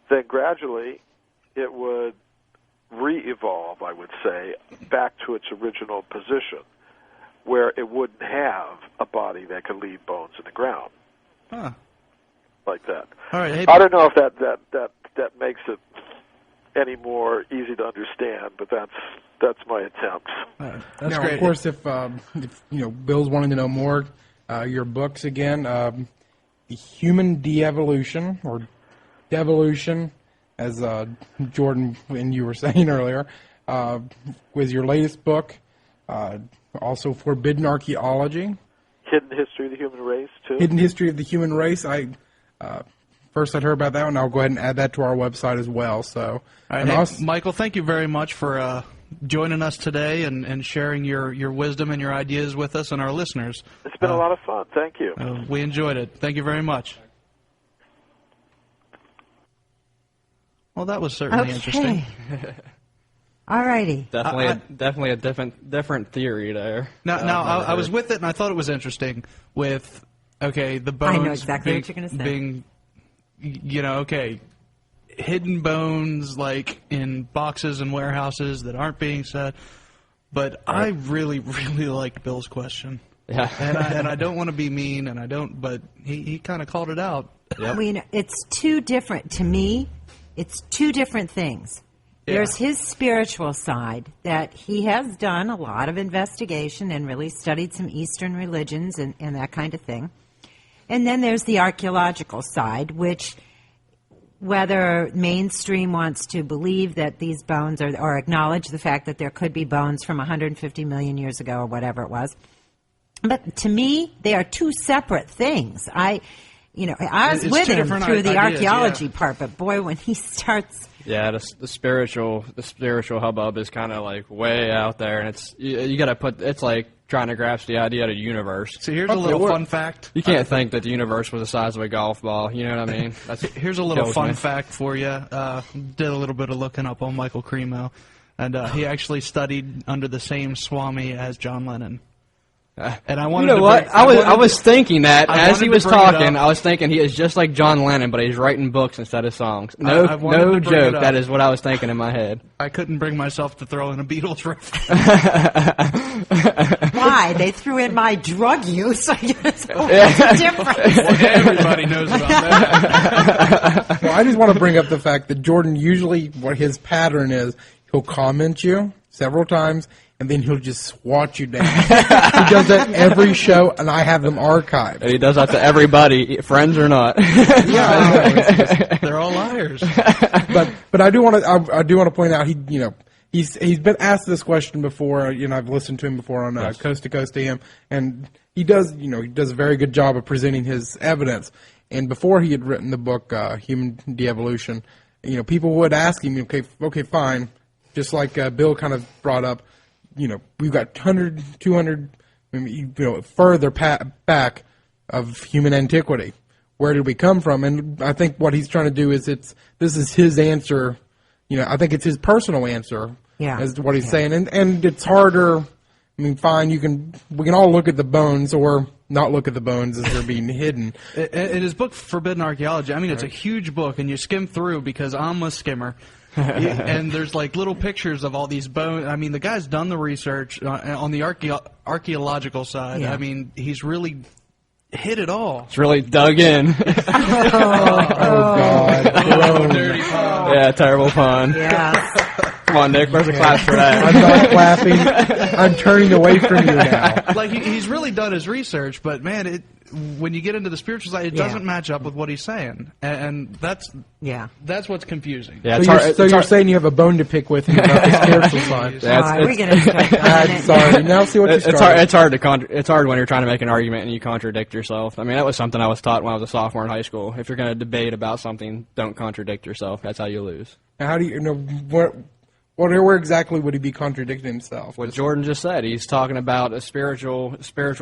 S10: Then gradually it would re-evolve, I would say, back to its original position, where it wouldn't have a body that could leave bones in the ground.
S1: Huh.
S10: Like that.
S1: All right. Hey,
S10: I don't know if that makes it any more easy to understand, but that's my attempt.
S1: That's
S2: now,
S1: great.
S2: Of course, if Bill's wanting to know more, your books again, The Human De-Evolution, or Devolution, as Jordan and you were saying earlier, was your latest book. Also, Forbidden Archaeology.
S10: Hidden History of the Human Race, too.
S2: Hidden History of the Human Race. First I'd heard about that one. I'll go ahead and add that to our website as well. So,
S1: all right, Michael, thank you very much for joining us today and sharing your wisdom and your ideas with us and our listeners.
S10: It's been a lot of fun. Thank you.
S1: We enjoyed it. Thank you very much. Well, that was certainly interesting.
S3: All righty.
S4: Definitely a different theory there.
S1: Now I was with it, and I thought it was interesting with, the bones.
S3: I know exactly what you're going to say.
S1: Being, hidden bones like in boxes and warehouses that aren't being set. But right. I really, really liked Bill's question.
S4: Yeah.
S1: and I don't want to be mean, but he kind of called it out.
S3: Yep. I mean, it's two different, to me, it's two different things. Yeah. There's his spiritual side that he has done a lot of investigation and really studied some Eastern religions and that kind of thing. And then there's the archaeological side, which whether mainstream wants to believe that these bones or acknowledge the fact that there could be bones from 150 million years ago or whatever it was. But to me, they are two separate things. you know, I was
S1: It's
S3: with
S1: two
S3: him
S1: different
S3: through the
S1: ideas,
S3: archaeology
S1: yeah.
S3: part, but boy, when he starts,
S4: the spiritual hubbub is kind of like way out there, and it's you got to put. It's like trying to grasp the idea of the universe.
S1: So here's a little fun fact.
S4: You can't think that the universe was the size of a golf ball. You know what I mean?
S1: Here's a little fun fact for you. Did a little bit of looking up on Michael Cremo, and he actually studied under the same Swami as John Lennon. And I wanted
S4: I was thinking that
S1: I
S4: as he
S1: wanted
S4: was
S1: to bring it
S4: talking.
S1: up.
S4: I was thinking he is just like John Lennon, but he's writing books instead of songs.
S1: I
S4: No
S1: wanted to bring
S4: joke.
S1: it up.
S4: That is what I was thinking in my head.
S1: I couldn't bring myself to throw in a Beatles reference.
S3: why? They threw in my drug use. I guess. What's the difference?
S1: Well, everybody knows about that.
S2: Well, I just want to bring up the fact that Jordan usually, what his pattern is, he'll comment you several times, and then he'll just swat you down. He does that every show, and I have them archived.
S4: And he does that to everybody, friends or not.
S1: They're all liars.
S2: But I do want to point out he's been asked this question before. I've listened to him before on Coast to Coast AM, and he does a very good job of presenting his evidence. And before he had written the book Human Devolution, people would ask him, okay, fine, just like Bill kind of brought up. We've got 100, 200, further back of human antiquity. Where did we come from? And I think what he's trying to do is this is his answer. I think it's his personal answer as to what he's saying. And it's harder. I mean, fine, we can all look at the bones or not look at the bones as they're being hidden.
S1: In his book, Forbidden Archaeology, I mean, it's a huge book, and you skim through because I'm a skimmer. And there's like little pictures of all these bones. I mean, the guy's done the research on the archaeological side.
S3: Yeah.
S1: I mean, he's really hit it all.
S4: It's really dug in.
S2: God.
S1: Dirty pun.
S4: Yeah, terrible pun.
S3: Yes.
S4: Come on, Nick. Where's the claps for that?
S2: I'm not clapping. I'm turning away from you now.
S1: Like he's really done his research, but man, when you get into the spiritual side, it doesn't match up with what he's saying, and that's what's confusing.
S4: Yeah,
S2: so you're saying you have a bone to pick with him about the spiritual side?
S3: We're going to
S2: sorry. Now see what you started.
S4: It's hard when you're trying to make an argument and you contradict yourself. I mean, that was something I was taught when I was a sophomore in high school. If you're going to debate about something, don't contradict yourself. That's how you lose.
S2: Now, how do you know where exactly would he be contradicting himself?
S4: What Jordan just said. He's talking about a spiritual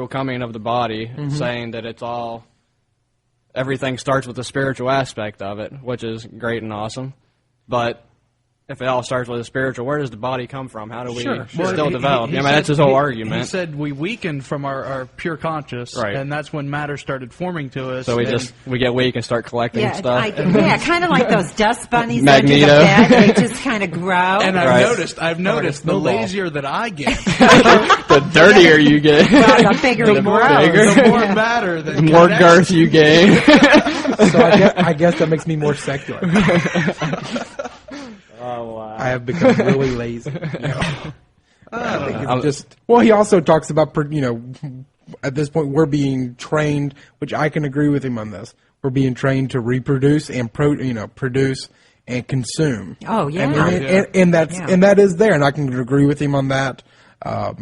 S4: coming of the body, saying that it's all, everything starts with the spiritual aspect of it, which is great and awesome. But if it all starts with the spiritual, where does the body come from? How do we still develop? That's his whole argument.
S1: He said we weakened from our pure conscious, and that's when matter started forming to us.
S4: So we get weak and start collecting stuff.
S3: Kind of like those dust bunnies
S4: Magneto.
S3: under the bed. They just kind of grow.
S1: And I've noticed the lazier that I get,
S4: the dirtier you get.
S3: Well, the bigger
S1: the more matter,
S4: the more girth you gain.
S2: So I guess that makes me more secular.
S12: Oh, wow.
S2: I have become really lazy. He also talks about, at this point we're being trained, which I can agree with him on this. We're being trained to reproduce and produce and consume.
S3: Oh yeah,
S2: and that is there, and I can agree with him on that. I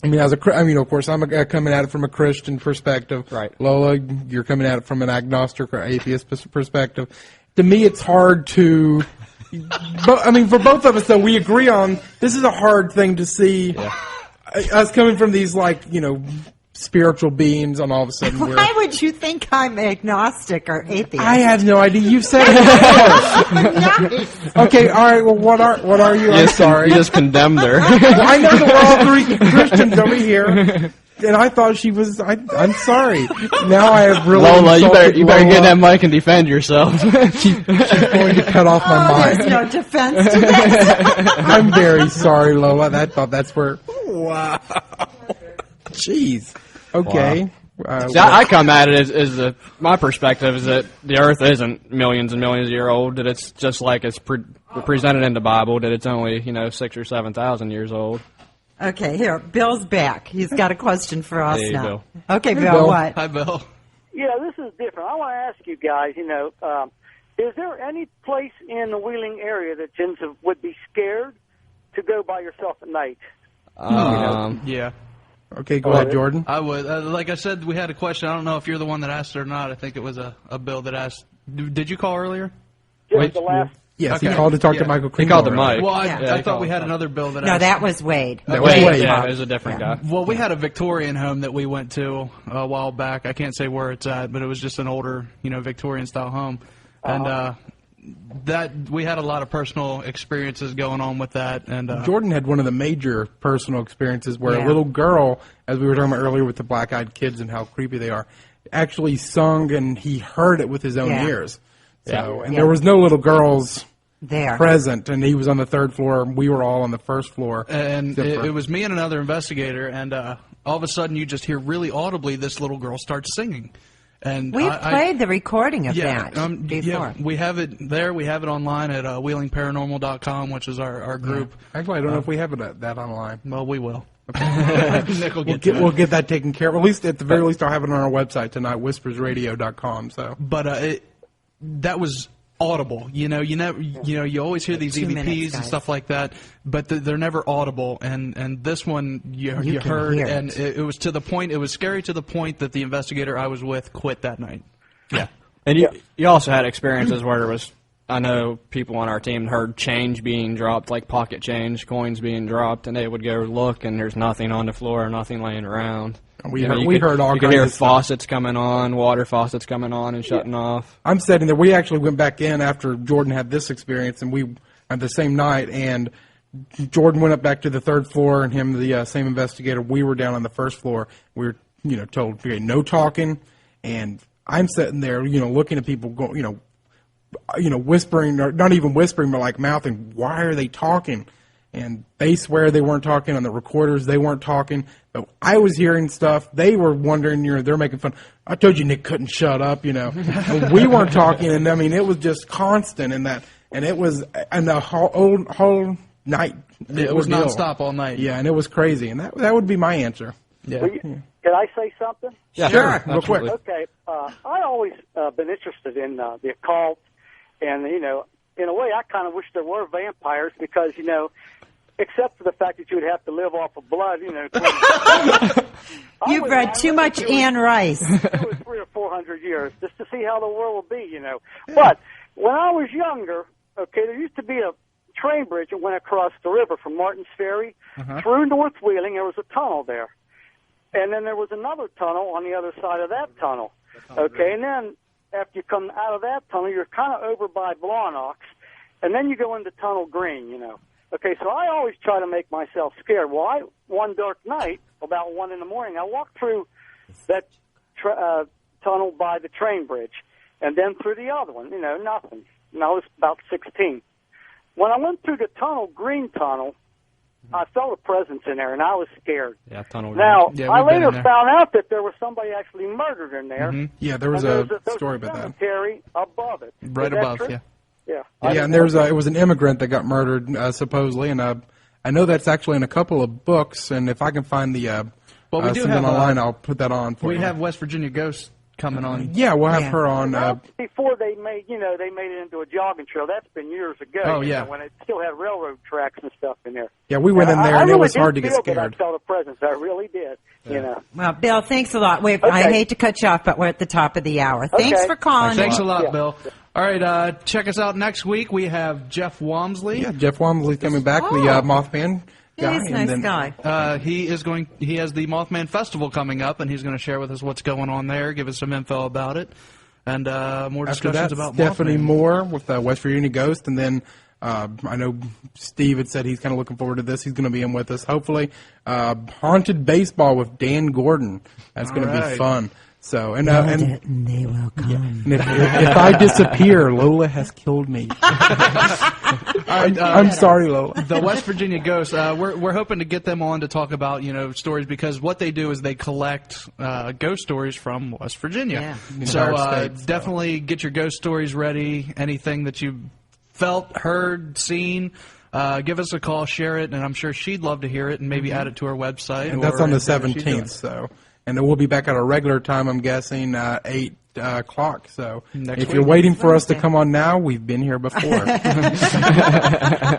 S2: mean, of course, I'm coming at it from a Christian perspective.
S4: Right.
S2: Lola, you're coming at it from an agnostic or atheist perspective. To me, it's hard to. But I mean, for both of us, though, we agree on this is a hard thing to see. Us coming from these, spiritual beings, and all of a sudden
S3: Why would you think I'm agnostic or atheist?
S2: I have no idea. You said it before. Okay, all right. Well, what are you? I'm sorry.
S4: You just condemned her.
S2: I know that we're all three Christians over here. And I thought she was. I'm sorry. Now I have really.
S4: Lola, you better get in that mic and defend yourself.
S2: She's going to cut off my mic.
S3: There's no defense to this.
S2: I'm very sorry, Lola. That's where. Wow. Jeez. Okay.
S4: Wow. I come at it as my perspective is that the Earth isn't millions and millions of years old. That it's just like it's presented in the Bible. That it's only 6,000 or 7,000 years old.
S3: Okay, here, Bill's back. He's got a question for us
S4: hey,
S3: now.
S4: Bill.
S3: Okay,
S2: Hey,
S3: Bill, what?
S1: Hi, Bill.
S14: Yeah, this is different. I want to ask you guys, is there any place in the Wheeling area that gents would be scared to go by yourself at night?
S1: Yeah.
S2: Okay, go ahead, Jordan.
S1: I would. Like I said, we had a question. I don't know if you're the one that asked it or not. I think it was a Bill that asked. Did you call earlier?
S14: Just the last.
S2: Yes,
S1: Okay.
S2: he called to talk to Michael Cremo.
S4: He called the mic.
S1: Well,
S3: Yeah.
S1: I thought we had another Bill that
S3: No,
S1: asked.
S3: that was Wade.
S2: That was Wade.
S4: Yeah, it was a different guy.
S1: Well, we had a Victorian home that we went to a while back. I can't say where it's at, but it was just an older, Victorian-style home. And that we had a lot of personal experiences going on with that. And
S2: Jordan had one of the major personal experiences where
S3: Yeah.
S2: a little girl, as we were talking about earlier with the black-eyed kids and how creepy they are, actually sung and he heard it with his own
S3: Yeah.
S2: ears. So, and
S3: Yeah.
S2: there was no little girls
S3: There.
S2: present, and he was on the third floor, and we were all on the first floor.
S1: And
S2: Except for-
S1: it was me and another investigator, and all of a sudden you just hear really audibly this little girl start singing. And
S3: We've
S1: I
S3: played the recording of
S1: yeah,
S3: that before.
S1: yeah, we have it there. We have it online at wheelingparanormal.com, which is our group.
S2: Actually, I don't know if we have that online.
S1: Well, we will.
S2: Nick will we'll get that taken care of. At least, at the very least, I'll have it on our website tonight, whispersradio.com. So,
S1: But that was audible. You always hear these
S3: 2 minutes,
S1: EVPs and
S3: guys.
S1: stuff like that, but they're never audible. And this one you
S3: can
S1: heard,
S3: hear
S1: and
S3: it.
S1: it was to the point. It was scary to the point that the investigator I was with quit that night.
S4: Yeah. And you also had experiences where it was, I know people on our team heard change being dropped, like pocket change, coins being dropped, and they would go look, and there's nothing on the floor, nothing laying around.
S2: We
S4: You know,
S2: heard-
S4: you
S2: we
S4: could-
S2: heard all
S4: You could
S2: kinds
S4: hear
S2: of stuff.
S4: faucets coming on, water faucets coming on and shutting off.
S2: I'm sitting there. We actually went back in after Jordan had this experience, and we at the same night. And Jordan went up back to the third floor, and him, the same investigator. We were down on the first floor. We were, told okay, no talking. And I'm sitting there, looking at people, whispering, or not even whispering, but like mouthing. Why are they talking? And they swear they weren't talking on the recorders. They weren't talking. But I was hearing stuff. They were wondering, they're making fun. I told you Nick couldn't shut up, And we weren't talking. And I mean, it was just constant in that. And it was, and the whole night.
S1: It was
S2: ordeal.
S1: nonstop all night.
S2: Yeah, and it was crazy. And that would be my answer.
S1: Yeah.
S14: Can I say something?
S2: Yeah, sure. Real quick.
S14: Okay. I always been interested in the occult, and in a way, I kind of wish there were vampires because except for the fact that you would have to live off of blood,
S3: You've read too much Anne Rice.
S14: It was 300 or 400 years just to see how the world would be, But when I was younger, there used to be a train bridge that went across the river from Martin's Ferry through North Wheeling. There was a tunnel there. And then there was another tunnel on the other side of that tunnel. Okay, and then after you come out of that tunnel, you're kind of over by Bionicles, and then you go into Tunnel Green, Okay, so I always try to make myself scared. Well, one dark night, about 1 in the morning, I walked through that tunnel by the train bridge, and then through the other one, nothing. And I was about 16. When I went through the Green Tunnel, I felt a presence in there, and I was scared.
S4: Yeah, tunnel.
S14: Now,
S1: Yeah,
S14: I
S1: we've been
S14: later
S1: in there.
S14: found out that there was somebody actually murdered in there.
S1: Mhm.
S2: Yeah, there was
S14: And
S2: a story about that.
S14: cemetery above it.
S1: Right
S14: Is that
S1: above,
S14: true?
S1: yeah.
S14: Yeah.
S2: Yeah, and there's it was an immigrant that got murdered supposedly, and I know that's actually in a couple of books. And if I can find the
S1: Well, we do
S2: something
S1: have
S2: online, I'll put that on for
S1: We
S2: you.
S1: have West Virginia Ghost coming on.
S2: Yeah, we'll have her on.
S14: Before they made it into a jogging trail. That's been years ago.
S1: Oh,
S14: you
S1: yeah.
S14: know, when it still had railroad tracks and stuff in there.
S2: Yeah, we went in there,
S14: I
S2: and it
S14: really
S2: was
S14: did
S2: hard to get
S14: feel that
S2: scared.
S14: I felt a presence. I really did.
S3: Well, Bill, thanks a lot. Wait, I
S14: Okay.
S3: hate to cut you off, but we're at the top of the hour. Thanks
S14: Okay.
S3: for calling.
S1: Thanks a lot,
S14: Yeah.
S1: Bill. All right, check us out next week. We have Jeff Wamsley.
S2: Yeah, Jeff Wamsley's coming back, the Mothman guy.
S3: He's a
S2: and
S3: nice
S2: then-
S3: guy.
S1: He has the Mothman Festival coming up, and he's going to share with us what's going on there, give us some info about it, and more
S2: After
S1: discussions
S2: that,
S1: about
S2: Stephanie
S1: Mothman.
S2: Moore with West Virginia Ghost, and then I know Steve had said he's kind of looking forward to this. He's going to be in with us, hopefully. Haunted Baseball with Dan Gordon. That's going to be
S1: right.
S2: fun. So and
S3: They will come.
S2: and if I disappear, Lola has killed me.
S1: All right,
S2: I'm sorry, Lola.
S1: The West Virginia Ghosts. We're hoping to get them on to talk about stories, because what they do is they collect ghost stories from West Virginia.
S3: Yeah.
S1: So
S2: Entire states,
S1: definitely get your ghost stories ready. Anything that you felt, heard, seen. Give us a call, share it, and I'm sure she'd love to hear it, and maybe add it to her website.
S2: And that's
S1: or
S2: on the
S1: whatever she's doing.
S2: 17th. So, and then we'll be back at our regular time. I'm guessing 8 o'clock. So,
S1: Next
S2: if you're
S1: week.
S2: waiting for us to come on now, we've been here before.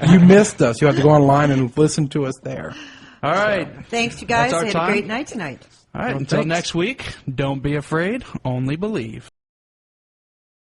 S2: You missed us. You have to go online and listen to us there.
S1: All right.
S3: Thanks, you guys.
S1: That's our
S3: Had
S1: time.
S3: a great night tonight.
S1: All right. Until next week, don't be afraid, only believe.